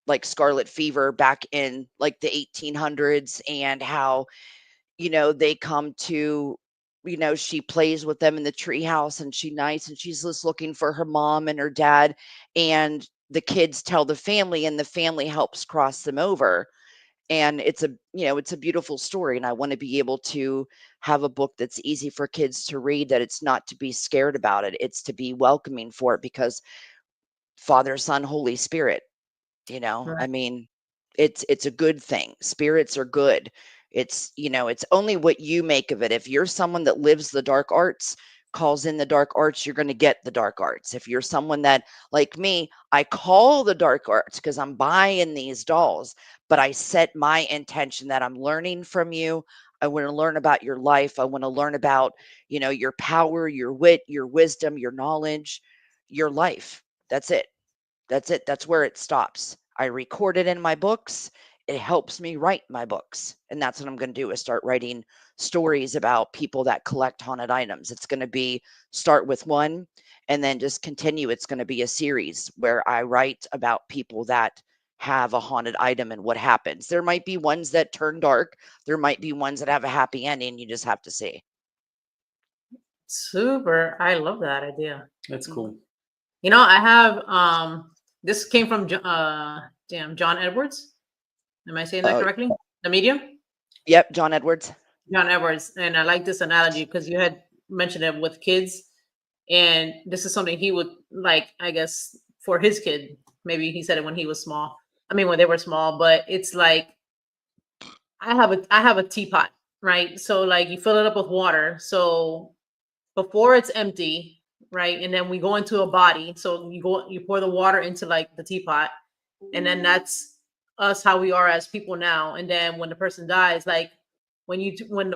Speaker 3: like scarlet fever back in like the 1800s, and how, you know, they come to, you know, she plays with them in the treehouse, and she's nice, and she's just looking for her mom and her dad, and the kids tell the family, and the family helps cross them over. And it's a, you know, it's a beautiful story, and I want to be able to have a book that's easy for kids to read, that it's not to be scared about it, it's to be welcoming for it, because Father, Son, Holy Spirit, you know,
Speaker 2: Right.
Speaker 3: I mean, it's a good thing. Spirits are good. It's, you know, it's only what you make of it. If you're someone that lives the dark arts, calls in the dark arts, you're going to get the dark arts. If you're someone that, like me, I call the dark arts because I'm buying these dolls, but I set my intention that I'm learning from you. I want to learn about your life. I want to learn about, you know, your power, your wit, your wisdom, your knowledge, your life. That's it. That's it. That's where it stops. I record it in my books. It helps me write my books. And that's what I'm going to do, is start writing stories about people that collect haunted items. It's going to be, start with one and then just continue. It's going to be a series where I write about people that have a haunted item and what happens. There might be ones that turn dark. There might be ones that have a happy ending. You just have to see.
Speaker 2: Super. I love that idea.
Speaker 1: That's cool.
Speaker 2: You know, I have this came from John Edwards. Am I saying that correctly? The medium?
Speaker 3: Yep, John Edwards.
Speaker 2: John Edwards. And I like this analogy because you had mentioned it with kids. And this is something he would like, I guess, for his kid. Maybe he said it when he was small. I mean, when they were small, but it's like I have a teapot, right? So like you fill it up with water. So before it's empty, right? And then we go into a body. So you pour the water into like the teapot, and then that's us, how we are as people now. And then when the person dies, like when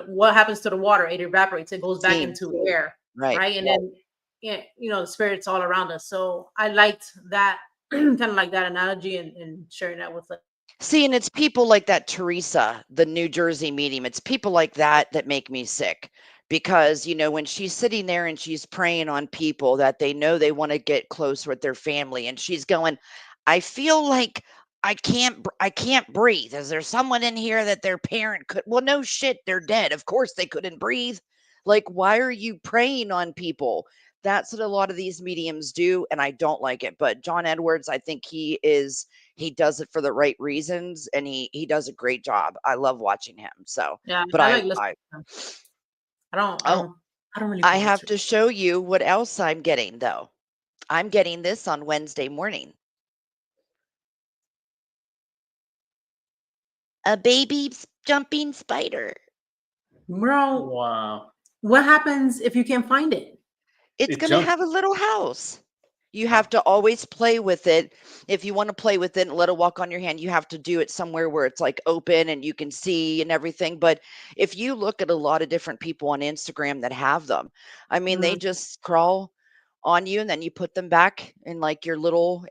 Speaker 2: what happens to the water, it evaporates, it goes back
Speaker 3: Steam.
Speaker 2: into air,
Speaker 3: Right.
Speaker 2: right? And then yeah, you know, the spirits all around us. So I liked that kind of like that analogy, and sharing that with like.
Speaker 3: See, and it's people like that Teresa, the New Jersey medium. It's people like that that make me sick, because, you know, when she's sitting there and she's praying on people that they know they want to get close with their family, and she's going, I feel like I can't breathe. Is there someone in here that their parent could? Well, no shit, they're dead. Of course they couldn't breathe. Like, why are you praying on people? That's what a lot of these mediums do, and I don't like it. But John Edwards, I think he does it for the right reasons, and he does a great job. I love watching him. So,
Speaker 2: Yeah,
Speaker 3: but
Speaker 2: I like listening to them.
Speaker 3: oh,
Speaker 2: I don't really
Speaker 3: I
Speaker 2: follow
Speaker 3: have to show you what else I'm getting though. I'm getting this on Wednesday morning. A baby jumping spider.
Speaker 2: Bro,
Speaker 1: Wow.
Speaker 2: what happens if you can't find it?
Speaker 3: It's
Speaker 1: It
Speaker 3: going to
Speaker 1: jumped.
Speaker 3: have a little house. You have to always play with it. If you want to play with it and let it walk on your hand, you have to do it somewhere where it's like open and you can see and everything. But if you look at a lot of different people on Instagram that have them, I mean, they just crawl on you, and then you put them back in like their little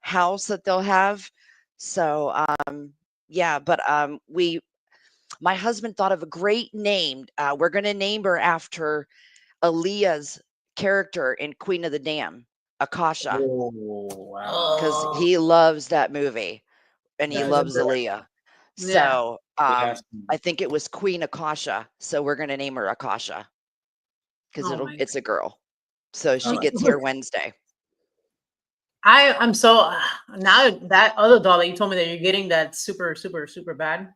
Speaker 3: house that they'll have. So, yeah, but my husband thought of a great name. We're going to name her after Aaliyah's character in Queen of the Dam, Akasha,
Speaker 1: Oh, wow.
Speaker 3: because
Speaker 2: Oh,
Speaker 3: he loves that movie and he
Speaker 1: That's
Speaker 3: loves
Speaker 1: correct.
Speaker 3: Aaliyah.
Speaker 2: yeah.
Speaker 3: So
Speaker 1: It has to
Speaker 3: I
Speaker 1: be.
Speaker 3: think it was Queen Akasha. So we're gonna name her Akasha because
Speaker 2: Oh my
Speaker 3: it's a girl. So she
Speaker 1: like
Speaker 3: gets here Wednesday.
Speaker 2: I'm so now that other doll that you told me that you're getting, that's super, super, super bad.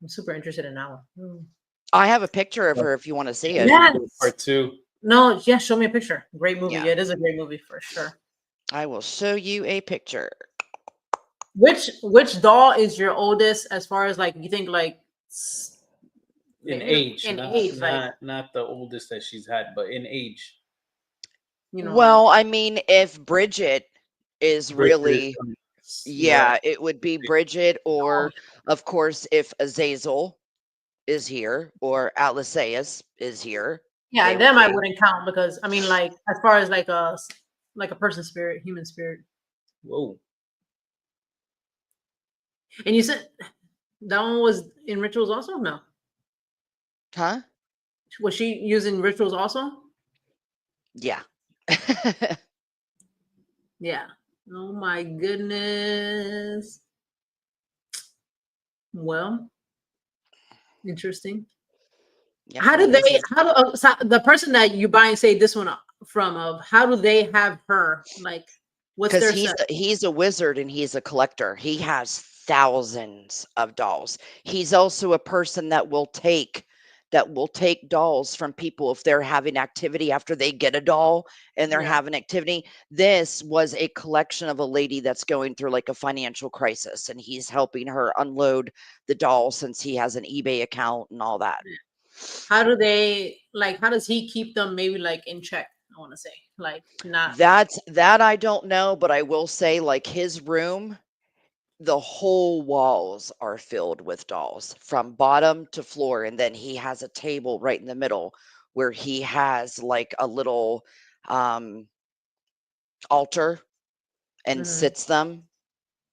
Speaker 2: I'm super interested in that one.
Speaker 3: I have a picture of her if you want to see it.
Speaker 2: Yes.
Speaker 1: Part two.
Speaker 2: No, yeah, show me a picture. Great movie.
Speaker 3: Yeah.
Speaker 2: Yeah, it is a great movie for sure.
Speaker 3: I will show you a picture.
Speaker 2: Which doll is your oldest as far as like you think like
Speaker 1: In age,
Speaker 2: in
Speaker 1: not
Speaker 2: age, like
Speaker 1: not the oldest that she's had, but in age.
Speaker 2: you know, like
Speaker 3: Well, I mean, if Bridget is
Speaker 1: Bridget is
Speaker 3: really Yeah, it would be Bridget, or
Speaker 2: Oh,
Speaker 3: of course, if Azazel is here or Aliceus is here,
Speaker 2: yeah,
Speaker 3: they would
Speaker 2: them I
Speaker 3: be.
Speaker 2: wouldn't count because I mean, like as far as like a person spirit, human spirit.
Speaker 1: Whoa.
Speaker 2: And you said that one was in rituals also? No,
Speaker 3: Huh?
Speaker 2: was she using rituals also?
Speaker 3: Yeah.
Speaker 2: Yeah. Oh my goodness. Well, interesting.
Speaker 3: Yep,
Speaker 2: How do
Speaker 3: that is
Speaker 2: they?
Speaker 3: his.
Speaker 2: How do so the person that you buy and say this one from of? How do they have her? Like, what's
Speaker 3: Because
Speaker 2: their set?
Speaker 3: he's a wizard and he's a collector. He has thousands of dolls. He's also a person that will take dolls from people if they're having activity after they get a doll and they're
Speaker 2: Yeah.
Speaker 3: having activity. This was a collection of a lady that's going through like a financial crisis, and he's helping her unload the doll since he has an eBay account and all that.
Speaker 2: How do they like? How does he keep them maybe like in check? I want to say like not.
Speaker 3: That I don't know, but I will say like his room, the whole walls are filled with dolls from bottom to floor, and then he has a table right in the middle where he has like a little um altar and
Speaker 2: Mhm.
Speaker 3: sits them,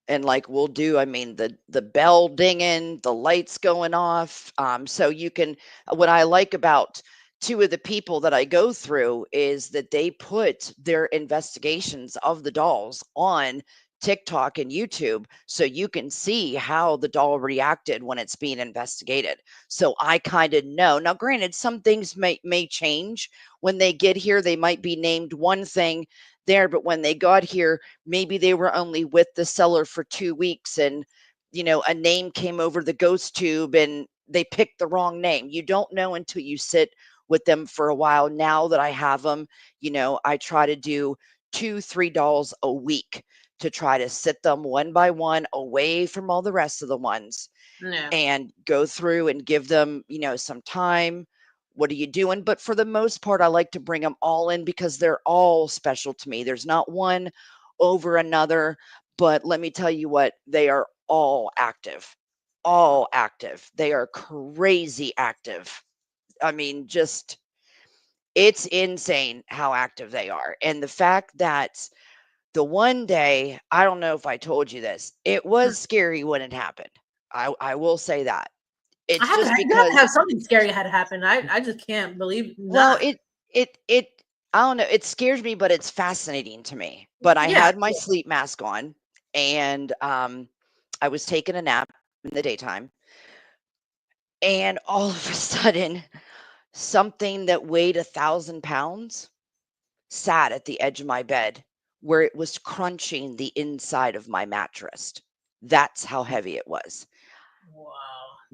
Speaker 3: and like we'll do, I mean, the bell dinging, the lights going off, so you can, what I like about two of the people that I go through is that they put their investigations of the dolls on TikTok and YouTube, so you can see how the doll reacted when it's being investigated. So I kind of know. Now, granted, some things may change when they get here. They might be named one thing there, but when they got here, maybe they were only with the seller for 2 weeks, and a name came over the ghost tube and they picked the wrong name. You don't know until you sit with them for a while. Now that I have them, I try to do 2-3 dolls a week to try to sit them one by one away from all the rest of the ones
Speaker 2: Yeah.
Speaker 3: and go through and give them, some time. What are you doing? But for the most part, I like to bring them all in because they're all special to me. There's not one over another. But let me tell you what, they are all active. All active. They are crazy active. I mean, just it's insane how active they are. And the fact that the one day, I don't know if I told you this, it was scary when it happened. I will say that.
Speaker 2: I
Speaker 3: It's
Speaker 2: have to
Speaker 3: just
Speaker 2: have, you have to
Speaker 3: because,
Speaker 2: have something scary had happened. I just can't believe
Speaker 3: well,
Speaker 2: not.
Speaker 3: it I don't know, it scares me, but it's fascinating to me. But I
Speaker 2: Yeah.
Speaker 3: had my sleep mask on, and I was taking a nap in the daytime, and all of a sudden something that weighed 1,000 pounds sat at the edge of my bed where it was crunching the inside of my mattress. That's how heavy it was.
Speaker 2: Wow.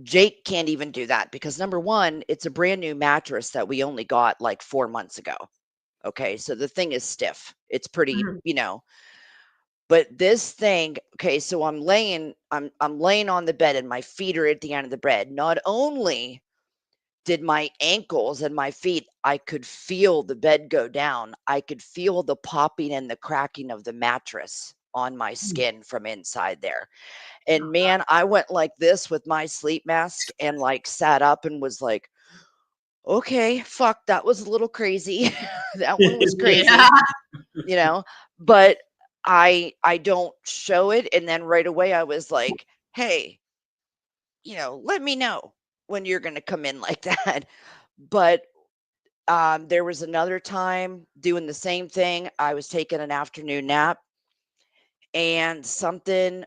Speaker 3: Jake can't even do that because number one, it's a brand new mattress that we only got like 4 months ago. Okay. So the thing is stiff. It's pretty,
Speaker 2: Mhm.
Speaker 3: but this thing, okay, so I'm laying on the bed and my feet are at the end of the bed. Not only did my ankles and my feet, I could feel the bed go down. I could feel the popping and the cracking of the mattress on my
Speaker 2: Mm.
Speaker 3: skin from inside there. And
Speaker 2: Oh,
Speaker 3: man, I went like this with my sleep mask and like sat up and was like, okay, fuck, that was a little crazy. That one was
Speaker 2: yeah.
Speaker 3: crazy, you know, but I don't show it. And then right away I was like, hey, let me know when you're going to come in like that. But there was another time doing the same thing. I was taking an afternoon nap and something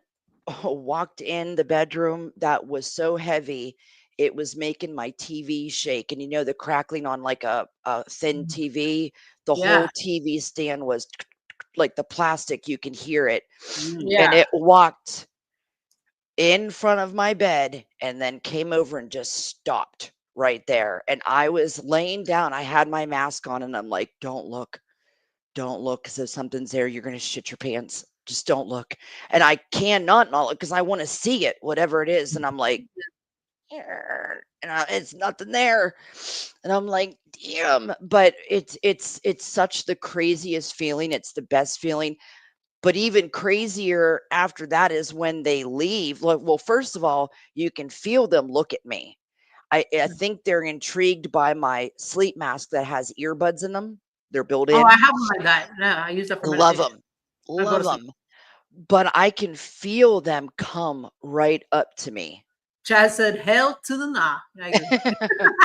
Speaker 3: walked in the bedroom that was so heavy it was making my TV shake. And the crackling on like a thin
Speaker 2: Mm.
Speaker 3: TV, the
Speaker 2: Yeah.
Speaker 3: whole TV stand was like the plastic, you can hear it.
Speaker 1: Mm.
Speaker 3: And
Speaker 2: Yeah.
Speaker 3: it walked in front of my bed and then came over and just stopped right there. And I was laying down, I had my mask on, and I'm like, don't look, because if something's there, you're going to shit your pants. Just don't look. And I cannot not look because I want to see it, whatever it is. And I'm like, it's nothing there. And I'm like, damn. But it's such the craziest feeling. It's the best feeling. But even crazier after that is when they leave. Like, well, first of all, you can feel them look at me. I think they're intrigued by my sleep mask that has earbuds in them. They're built
Speaker 2: Oh, I
Speaker 3: in.
Speaker 2: have one like that. Yeah, I use that for
Speaker 3: Love
Speaker 2: meditation.
Speaker 3: them.
Speaker 2: I go to
Speaker 3: Love
Speaker 2: sleep.
Speaker 3: them. But I can feel them come right up to me.
Speaker 2: Chad said, "Hell to the nah." I agree.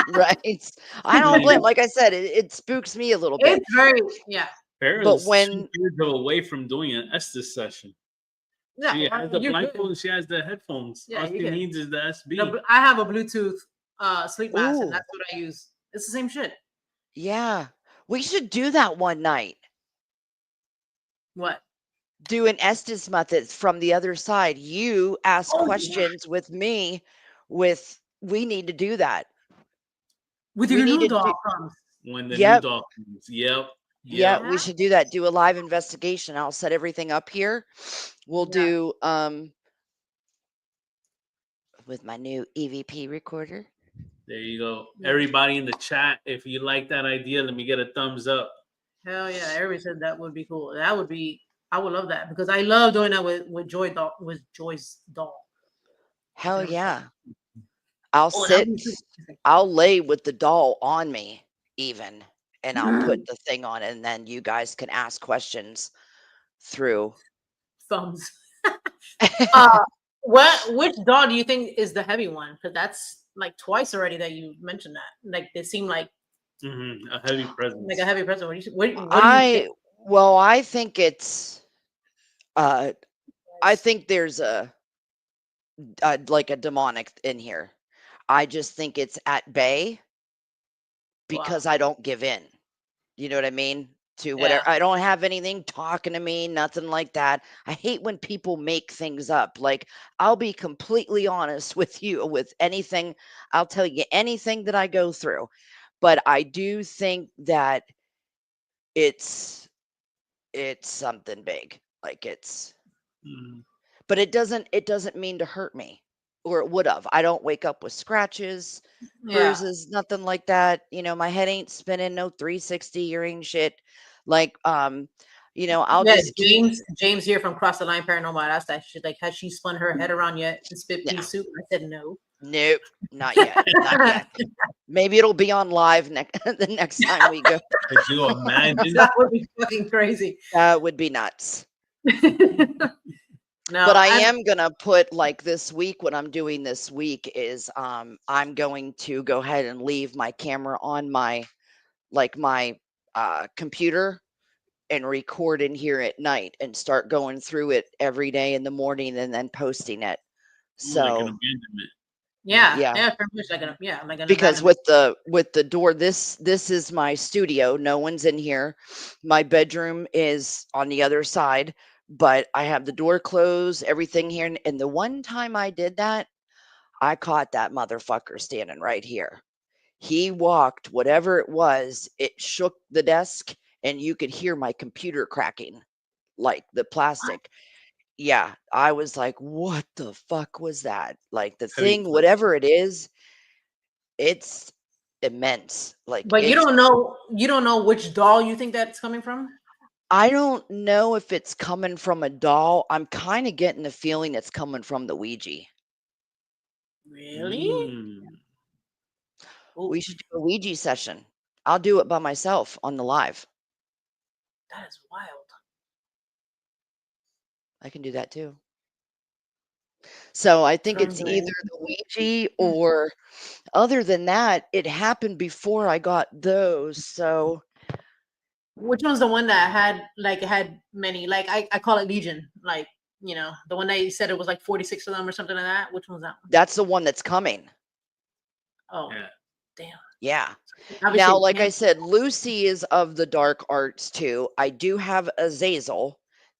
Speaker 3: Right? I don't blame. Like I said, it spooks me a little bit.
Speaker 2: It's very, yeah.
Speaker 1: Farrah
Speaker 3: But
Speaker 1: is
Speaker 3: when
Speaker 1: 2 years away from doing an Estes session.
Speaker 2: Yeah,
Speaker 1: She has the
Speaker 2: you're good.
Speaker 1: blindfold and she has the headphones.
Speaker 2: Yeah,
Speaker 1: All
Speaker 2: you
Speaker 1: she
Speaker 2: can.
Speaker 1: needs is the SB.
Speaker 2: I have a Bluetooth sleep mask, and
Speaker 3: Ooh,
Speaker 2: that's what I use. It's the same shit.
Speaker 3: yeah, we should do that one night.
Speaker 2: What?
Speaker 3: Do an Estes method from the other side. You ask
Speaker 2: Oh, yeah.
Speaker 3: questions with me. We need to do that.
Speaker 2: With
Speaker 3: We
Speaker 2: your
Speaker 3: need
Speaker 2: new
Speaker 3: to do.
Speaker 2: dog comes.
Speaker 1: When the new
Speaker 3: Yep.
Speaker 1: dog comes. Yep.
Speaker 3: Yeah,
Speaker 1: Yep.
Speaker 3: we should do that. Do a live investigation. I'll set everything up here. We'll
Speaker 2: Yeah.
Speaker 3: do with my new EVP recorder.
Speaker 1: There you go.
Speaker 2: Yeah.
Speaker 1: Everybody in the chat, if you like that idea, let me get a thumbs up.
Speaker 2: Hell yeah! Everybody said that would be cool. That would be. I would love that because I love doing that with Joy's doll.
Speaker 3: Hell yeah.
Speaker 2: Oh, that would be cool.
Speaker 3: I'll lay with the doll on me even, and I'll put the thing on, and then you guys can ask questions through.
Speaker 2: Thumbs. Which doll do you think is the heavy one? Because that's like twice already that you mentioned that. Like they seem like
Speaker 1: A heavy presence.
Speaker 2: like a heavy presence. What do you think?
Speaker 3: Well, I think it's I think there's a like a demonic in here. I just think it's at bay because I don't give in. You know what I mean? To whatever.
Speaker 2: Yeah.
Speaker 3: I don't have anything talking to me, nothing like that. I hate when people make things up. Like, I'll be completely honest with you with anything. I'll tell you anything that I go through. But I do think that it's something big. Like but it doesn't mean to hurt me, or it would have. I don't wake up with scratches,
Speaker 2: Yeah.
Speaker 3: bruises, nothing like that. My head ain't spinning no 360 or ain't shit. Like, I'll just keep.
Speaker 2: James here from Cross the Line Paranormal asked that. She's like, has she spun her head around yet and spit pea soup? I said no.
Speaker 3: Nope, not yet. Not yet. Maybe it'll be on live the next time we go.
Speaker 1: Could you imagine?
Speaker 2: That would be fucking crazy.
Speaker 3: That would be nuts.
Speaker 2: No,
Speaker 3: but I am gonna put, like, this week, what I'm doing this week is I'm going to go ahead and leave my camera on my computer and record in here at night and start going through it every day in the morning and then posting it.
Speaker 1: Like an
Speaker 3: So
Speaker 1: abandonment.
Speaker 2: yeah, pretty much like an
Speaker 3: because
Speaker 2: abandonment.
Speaker 3: with the door, this is my studio. No one's in here. My bedroom is on the other side, but I have the door closed, everything here. And the one time I did that, I caught that motherfucker standing right here. He walked, whatever it was, it shook the desk, and you could hear my computer cracking, like the plastic. Yeah, I was like, what the fuck was that? Like, the
Speaker 1: Heavy
Speaker 3: thing, whatever it is, it's immense. Like,
Speaker 2: But you don't know which doll you think that's coming from?
Speaker 3: I don't know if it's coming from a doll. I'm kind of getting the feeling it's coming from the Ouija.
Speaker 2: Really?
Speaker 3: We should do a Ouija session. I'll do it by myself on the live.
Speaker 2: That is wild.
Speaker 3: I can do that too. So I think it's either the Ouija, or other than that, it happened before I got those. So
Speaker 2: which one's the one that had many? Like I call it Legion. Like, the one that you said it was like 46 of them or something like that. Which one's that one?
Speaker 3: that's the one that's coming.
Speaker 2: Oh,
Speaker 1: Yeah.
Speaker 2: damn.
Speaker 3: Yeah.
Speaker 2: Obviously,
Speaker 3: Now, like I said, Lucy is of the dark arts too. I do have a 𝗟𝗟𝗄.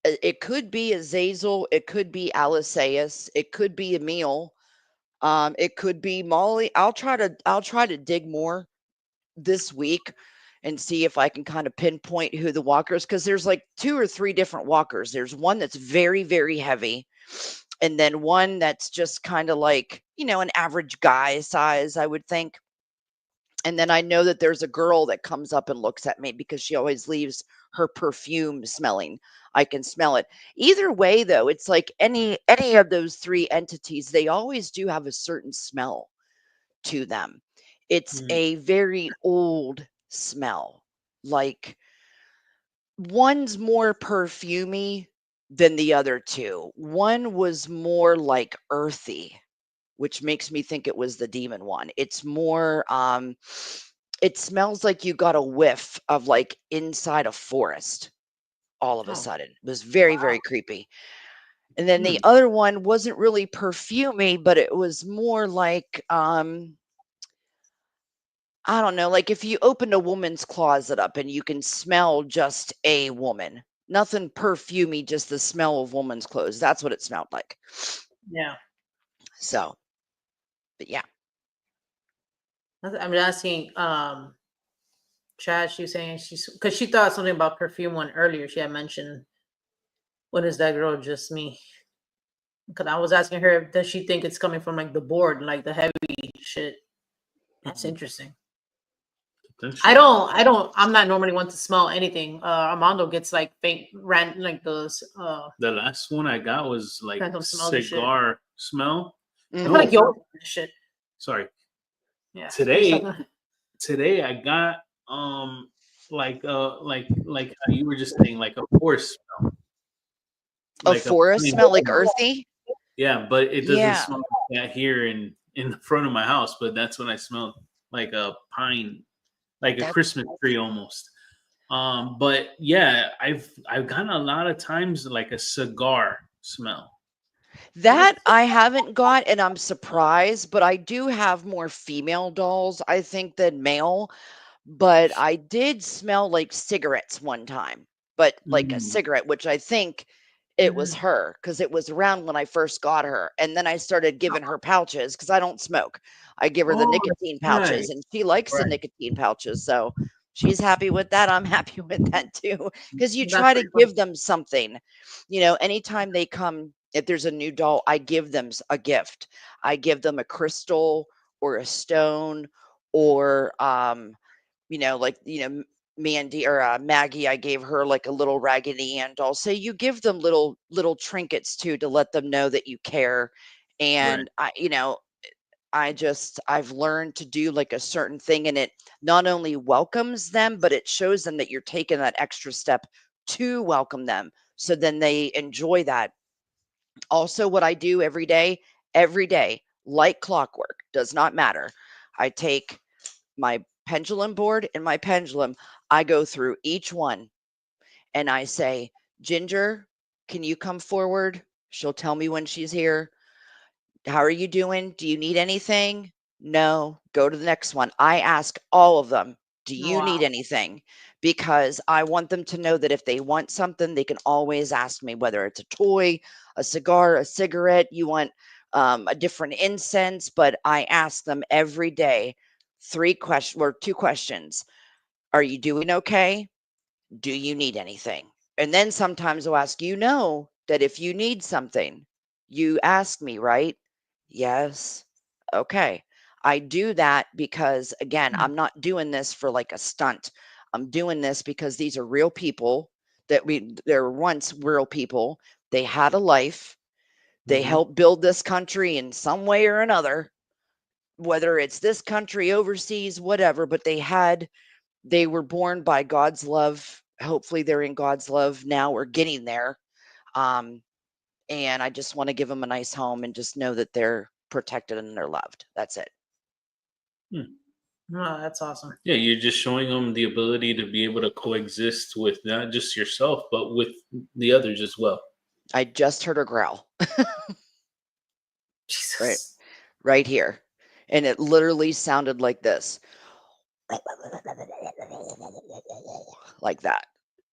Speaker 3: It could be a 𝗟𝗟𝗄. It could be 𝗟𝗏𝗟𝗄𝗃. It could be Emil. It could be Molly. I'll try to dig more this week and see if I can kind of pinpoint who the walkers, because there's like 2 or 3 different walkers. There's one that's very, very heavy, and then one that's just kind of like, an average guy size, I would think. And then I know that there's a girl that comes up and looks at me because she always leaves her perfume smelling. I can smell it. Either way, though, it's like any of those three entities, they always do have a certain smell to them. It's
Speaker 1: Mm.
Speaker 3: a very old smell. Like one's more perfumey than the other two. One was more like earthy, which makes me think it was the demon one. It's more it smells like you got a whiff of like inside a forest all of a
Speaker 2: Oh,
Speaker 3: sudden. It was very,
Speaker 2: wow.
Speaker 3: very creepy. And then the
Speaker 1: Hmm.
Speaker 3: other one wasn't really perfumey, but it was more like I don't know, like if you opened a woman's closet up and you can smell just a woman. Nothing perfumey, just the smell of woman's clothes. That's what it smelled like.
Speaker 2: Yeah.
Speaker 3: So, but yeah.
Speaker 2: I'm asking Chad, she was saying she's because she thought something about perfume one earlier. She had mentioned, "What is that girl? Just me." Because I was asking her, does she think it's coming from like the board, like the heavy shit? That's interesting. I'm not normally one to smell anything. Armando gets like faint like those
Speaker 1: The last one I got was like
Speaker 2: phantom smells and shit.
Speaker 1: cigar smell.
Speaker 2: It's
Speaker 3: Mhm.
Speaker 2: like your shit.
Speaker 1: Sorry.
Speaker 2: Yeah.
Speaker 1: Today I got like how you were just saying, like a forest smell.
Speaker 3: A
Speaker 1: Like a
Speaker 3: forest
Speaker 1: pine
Speaker 3: smell, like
Speaker 1: smell.
Speaker 3: earthy.
Speaker 1: Yeah, but it doesn't
Speaker 3: Yeah.
Speaker 1: smell like that here in the front of my house, but that's when I smelled like a pine, like a
Speaker 3: That
Speaker 1: Christmas tree almost. But yeah, I've gotten a lot of times like a cigar smell.
Speaker 3: that I haven't got, and I'm surprised, but I do have more female dolls, I think, than male. But I did smell like cigarettes one time, but like a
Speaker 1: Mm.
Speaker 3: cigarette, which I think it was her because it was around when I first got her. And then I started giving her pouches because I don't smoke. I give her the
Speaker 1: Oh,
Speaker 3: nicotine
Speaker 1: right,
Speaker 3: pouches, and she likes the
Speaker 1: right.
Speaker 3: nicotine pouches. So she's happy with that. I'm happy with that too. Because you
Speaker 2: That's
Speaker 3: try to
Speaker 2: pretty funny.
Speaker 3: give them something, anytime they come, if there's a new doll, I give them a gift. I give them a crystal or a stone or like, Mandy or Maggie, I gave her like a little Raggedy Ann doll. So you give them little trinkets too to let them know that you care.
Speaker 1: Right.
Speaker 3: And I've learned to do like a certain thing, and it not only welcomes them, but it shows them that you're taking that extra step to welcome them. So then they enjoy that. Also, what I do every day, like clockwork, does not matter. I take my pendulum board and my pendulum, I go through each one and I say, Ginger, can you come forward? She'll tell me when she's here. How are you doing? Do you need anything? No. Go to the next one. I ask all of them, do you need
Speaker 2: Wow.
Speaker 3: anything? Because I want them to know that if they want something, they can always ask me, whether it's a toy, a cigar, a cigarette, you want a different incense. But I ask them every day two questions. Are you doing okay? Do you need anything? And then sometimes I'll ask, that if you need something, you ask me, right? Yes. Okay. I do that because, again, I'm not doing this for like a stunt. I'm doing this because these are real people they're once real people. They had a life. They
Speaker 1: Mhm.
Speaker 3: helped build this country in some way or another, whether it's this country, overseas, whatever, but they were born by God's love. Hopefully they're in God's love now or getting there. Um, and I just want to give them a nice home and just know that they're protected and they're loved. That's it.
Speaker 1: Hmm.
Speaker 2: Oh, that's awesome.
Speaker 1: Yeah, you're just showing them the ability to be able to coexist with not just yourself, but with the others as well.
Speaker 3: I just heard her growl right,
Speaker 2: Jesus.
Speaker 3: right here. And it literally sounded like this. Like that.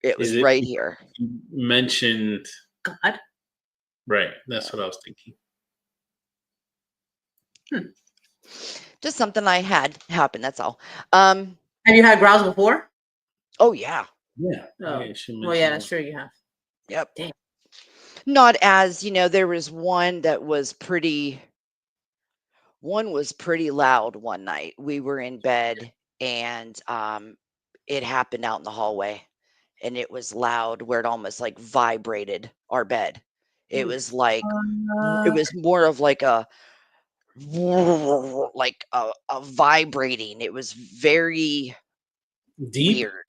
Speaker 3: It
Speaker 1: Is
Speaker 3: was
Speaker 1: it
Speaker 3: right here.
Speaker 1: you mentioned
Speaker 2: God.
Speaker 1: right? That's what I was thinking.
Speaker 3: Just something I had happen. That's all.
Speaker 2: Have you had growls before?
Speaker 3: Oh yeah.
Speaker 1: Yeah.
Speaker 2: Oh,
Speaker 1: I should
Speaker 2: well, yeah,
Speaker 1: mention
Speaker 2: that's true. You have.
Speaker 3: Yep.
Speaker 2: Damn.
Speaker 3: Not as, there was one was pretty loud one night. We were in bed and it happened out in the hallway, and it was loud where it almost like vibrated our bed. It was like it was more of like a like a vibrating. It was very
Speaker 1: Deep.
Speaker 3: weird.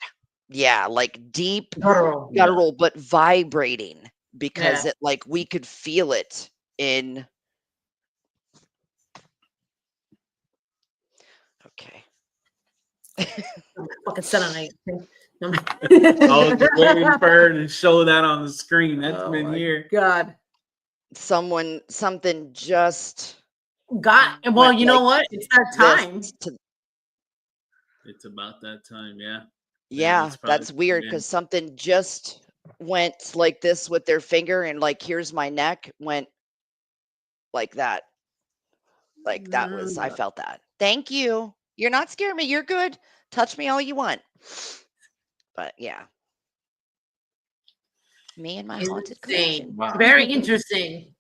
Speaker 3: Yeah, like deep
Speaker 2: Guttural.
Speaker 3: guttural, but vibrating because
Speaker 2: Yeah.
Speaker 3: it like we could feel it in. Okay.
Speaker 2: Fucking selenite.
Speaker 1: I was just waiting for her to show that on the screen. That's
Speaker 2: Oh
Speaker 1: been
Speaker 2: my
Speaker 1: here.
Speaker 2: God.
Speaker 3: Something just
Speaker 2: Well,
Speaker 3: went
Speaker 2: you know
Speaker 3: like
Speaker 2: what? It's that time.
Speaker 1: It's about that time, yeah.
Speaker 3: Yeah,
Speaker 1: probably
Speaker 3: that's weird because something just went like this with their finger, and like here's my neck went like that. Like that was, I felt that. Thank you. You're not scaring me. You're good. Touch me all you want. But yeah. Me and my haunted collection.
Speaker 1: Wow.
Speaker 2: Very interesting.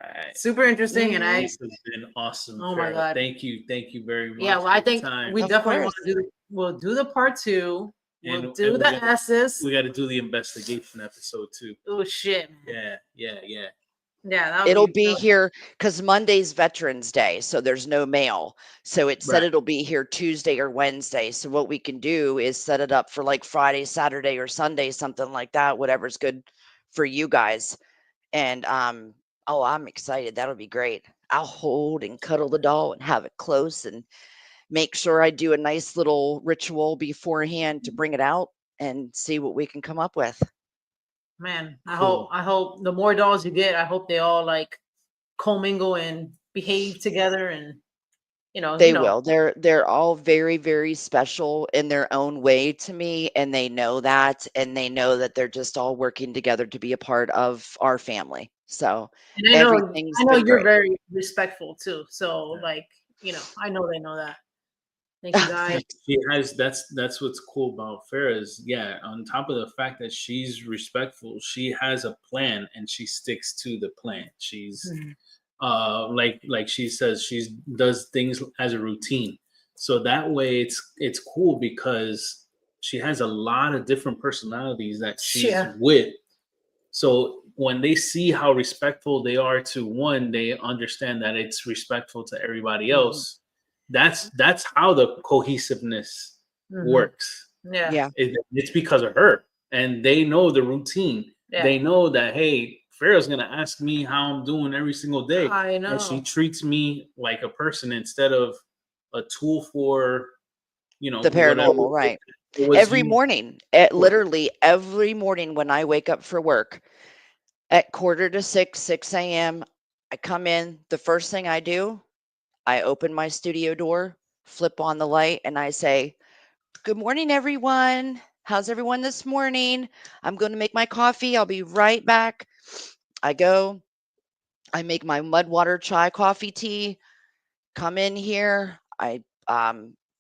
Speaker 1: Alright.
Speaker 2: Super interesting. And
Speaker 1: This has been awesome.
Speaker 2: Oh my
Speaker 1: Farrah.
Speaker 2: God.
Speaker 1: Thank you very much.
Speaker 2: Yeah, well, I think we
Speaker 3: Of
Speaker 2: definitely want
Speaker 3: course.
Speaker 2: to do. We'll do the part 2. We'll
Speaker 1: And-
Speaker 2: do
Speaker 1: and
Speaker 2: the S's.
Speaker 1: We got to do the investigation episode too.
Speaker 2: Oh shit.
Speaker 1: Yeah.
Speaker 2: Yeah,
Speaker 3: It'll be here because Monday's Veterans Day, so there's no mail. So it said
Speaker 1: Right.
Speaker 3: it'll be here Tuesday or Wednesday. So what we can do is set it up for like Friday, Saturday, or Sunday, something like that, whatever's good for you guys. And oh, I'm excited. That'll be great. I'll hold and cuddle the doll and have it close and make sure I do a nice little ritual beforehand to bring it out and see what we can come up with.
Speaker 2: Man,
Speaker 1: Cool.
Speaker 2: I hope the more dolls you get, I hope they all like commingle and behave together, and
Speaker 3: They will. They're all very, very special in their own way to me, and they know that, and they know that they're just all working together to be a part of our family. So
Speaker 2: And
Speaker 3: everything's
Speaker 2: I know
Speaker 3: been
Speaker 2: you're
Speaker 3: great.
Speaker 2: very respectful too. So
Speaker 1: Yeah.
Speaker 2: like, I know they know that. Thank you guys.
Speaker 1: She has that's what's cool about Farrah is on top of the fact that she's respectful, she has a plan and she sticks to the plan. She's like she says, she does things as a routine. So that way it's cool because she has a lot of different personalities that she's with. So when they see how respectful they are to one, they understand that it's respectful to everybody else. That's how the cohesiveness works.
Speaker 2: Yeah.
Speaker 1: It's because of her, and they know the routine.
Speaker 2: Yeah.
Speaker 1: They know that, hey, Farrah's gonna ask me how I'm doing every single day.
Speaker 2: I know.
Speaker 1: And she treats me like a person instead of a tool for
Speaker 3: The paranormal, right? Every morning, literally every morning when I wake up for work at 5:45, 6 a.m., I come in. The first thing I do, I open my studio door, flip on the light, and I say, "Good morning, everyone. How's everyone this morning? I'm going to make my coffee. I'll be right back." I go, I make my mud water chai coffee tea, come in here, I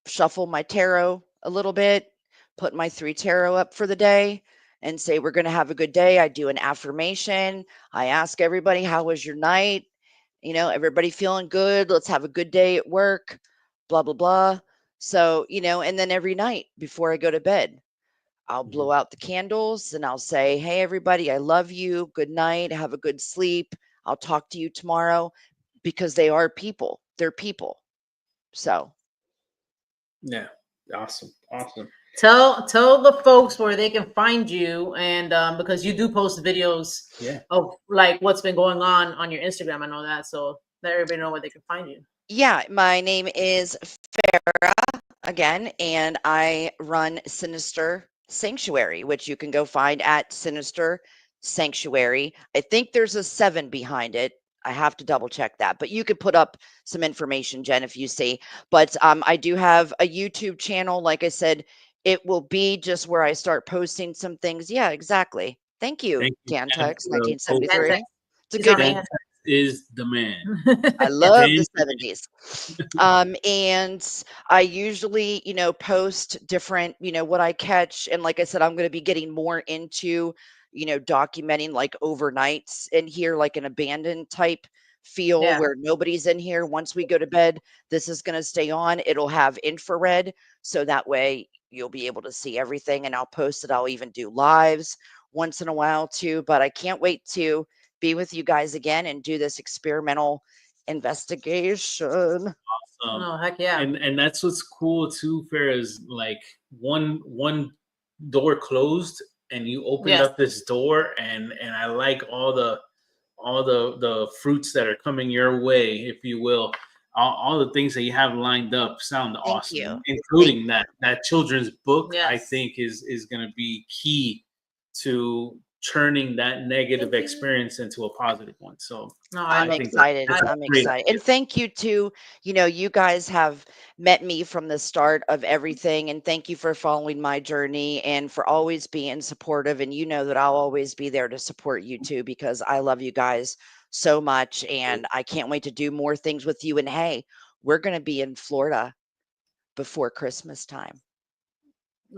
Speaker 3: shuffle my tarot a little bit, put my 3 tarot up for the day, and say, "We're going to have a good day." I do an affirmation. I ask everybody, "How was your night? Everybody feeling good? Let's have a good day at work, blah, blah, blah." So, and then every night before I go to bed, I'll blow out the candles and I'll say, "Hey, everybody, I love you. Good night. Have a good sleep. I'll talk to you tomorrow," because they are people. They're people. So.
Speaker 1: Yeah. Awesome.
Speaker 2: Tell the folks where they can find you, and because you do post videos of like what's been going on your Instagram. I know that, so let everybody know where they can find you.
Speaker 3: Yeah, my name is Farrah again, and I run Sinister Sanctuary, which you can go find at Sinister Sanctuary. I think there's a 7 behind it. I have to double check that, but you could put up some information, Jen, if you see. But I do have a YouTube channel. Like I said, it will be just where I start posting some things. Yeah, exactly. Thank you, Dantex, 1973. It's a good name.
Speaker 1: Is the man.
Speaker 3: I love the 70s. And I usually, post different, what I catch. And like I said, I'm going to be getting more into, documenting like overnights in here, like an abandoned type feel
Speaker 2: Yeah.
Speaker 3: where nobody's in here. Once we go to bed, this is going to stay on. It'll have infrared, so that way you'll be able to see everything, and I'll post it. I'll even do lives once in a while too, but I can't wait to be with you guys again and do this experimental investigation.
Speaker 2: Oh, heck yeah.
Speaker 1: And that's what's cool too, Farrah, is like one door closed and you opened up this door, and I like all the fruits that are coming your way, if you will. All the things that you have lined up sound awesome,
Speaker 3: you.
Speaker 1: including that children's book.
Speaker 2: Yes.
Speaker 1: I think is going to be key to turning that negative experience into a positive one. So
Speaker 2: No,
Speaker 3: I'm
Speaker 1: think
Speaker 3: excited.
Speaker 1: that's
Speaker 3: I'm
Speaker 1: great.
Speaker 3: excited. And thank you to, you guys have met me from the start of everything. And thank you for following my journey and for always being supportive. And you know that I'll always be there to support you too, because I love you guys so much. And I can't wait to do more things with you. And hey, we're going to be in Florida before Christmas time.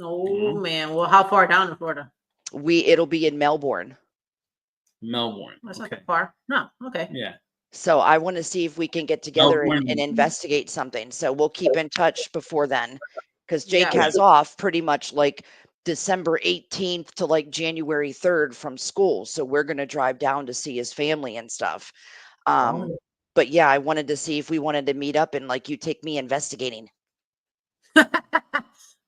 Speaker 2: Oh man. Well, how far down in Florida?
Speaker 3: It'll be in Melbourne.
Speaker 2: That's
Speaker 1: Okay.
Speaker 2: not far. No. Okay.
Speaker 1: Yeah.
Speaker 3: So I want to see if we can get together and
Speaker 1: Melbourne.
Speaker 3: investigate something. So we'll keep in touch before then, because Jake
Speaker 2: Yeah.
Speaker 3: has off pretty much like December 18th to like January 3rd from school. So we're going to drive down to see his family and stuff. But yeah, I wanted to see if we wanted to meet up and like you take me investigating.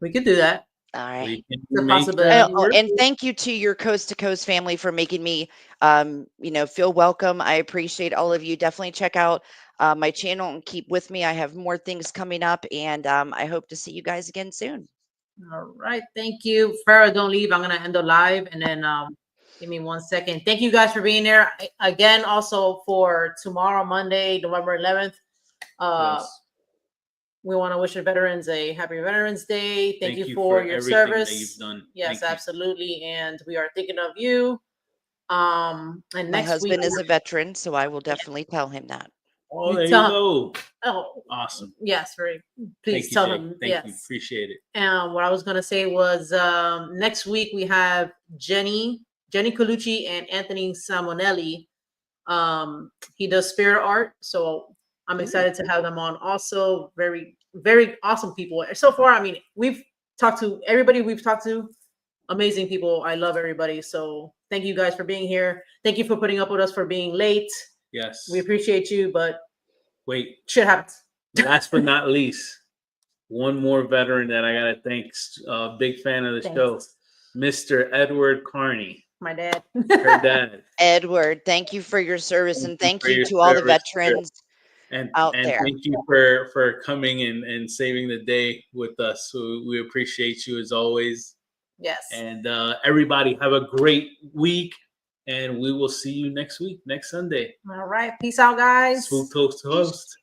Speaker 2: We could do that.
Speaker 3: All right.
Speaker 1: We can
Speaker 2: It's a
Speaker 1: make
Speaker 2: possibility.
Speaker 3: Oh, and thank you to your Coast to Coast family for making me, feel welcome. I appreciate all of you. Definitely check out my channel and keep with me. I have more things coming up, and I hope to see you guys again soon.
Speaker 2: All right. Thank you. Farrah, don't leave. I'm going to end the live, and then give me 1 second. Thank you guys for being there. Again, also for tomorrow, Monday, November 11th.
Speaker 1: Yes.
Speaker 2: We want to wish the veterans a happy Veterans Day. Thank you for your
Speaker 1: everything
Speaker 2: service.
Speaker 1: that you've done.
Speaker 2: Yes,
Speaker 1: Thank you.
Speaker 2: absolutely. And we are thinking of you. And
Speaker 3: My
Speaker 2: next
Speaker 3: husband
Speaker 2: week
Speaker 3: is a veteran, so I will definitely tell him that.
Speaker 1: Oh,
Speaker 2: You
Speaker 1: there you
Speaker 2: tell-
Speaker 1: go.
Speaker 2: oh
Speaker 1: Awesome.
Speaker 2: yes, very. Please
Speaker 1: Thank you,
Speaker 2: tell
Speaker 1: Jake.
Speaker 2: him.
Speaker 1: Thank
Speaker 2: Yes.
Speaker 1: you. Appreciate it.
Speaker 2: And what I was gonna say was next week we have Jenny Colucci and Anthony Samonelli. He does spirit art, so I'm excited to have them on. Also, very, very awesome people. So far, I mean, we've talked to everybody we've talked to. Amazing people. I love everybody. So thank you guys for being here. Thank you for putting up with us for being late.
Speaker 1: Yes.
Speaker 2: We appreciate you, but
Speaker 1: Wait,
Speaker 2: shit happens.
Speaker 1: last but not least, one more veteran that I gotta thank. Big fan of the show, Mr. 𝗟𝗏𝗘𝗀𝗃.
Speaker 2: My dad.
Speaker 1: Her dad.
Speaker 3: Edward, thank you for your service, and thank
Speaker 1: for
Speaker 3: you
Speaker 1: your
Speaker 3: to all the
Speaker 1: service,
Speaker 3: veterans out there.
Speaker 1: Thank you for coming and saving the day with us. We appreciate you as always.
Speaker 2: Yes.
Speaker 1: And everybody have a great week, and we will see you next week, next Sunday.
Speaker 2: All right. Peace out, guys.
Speaker 1: Spook Toast to Host.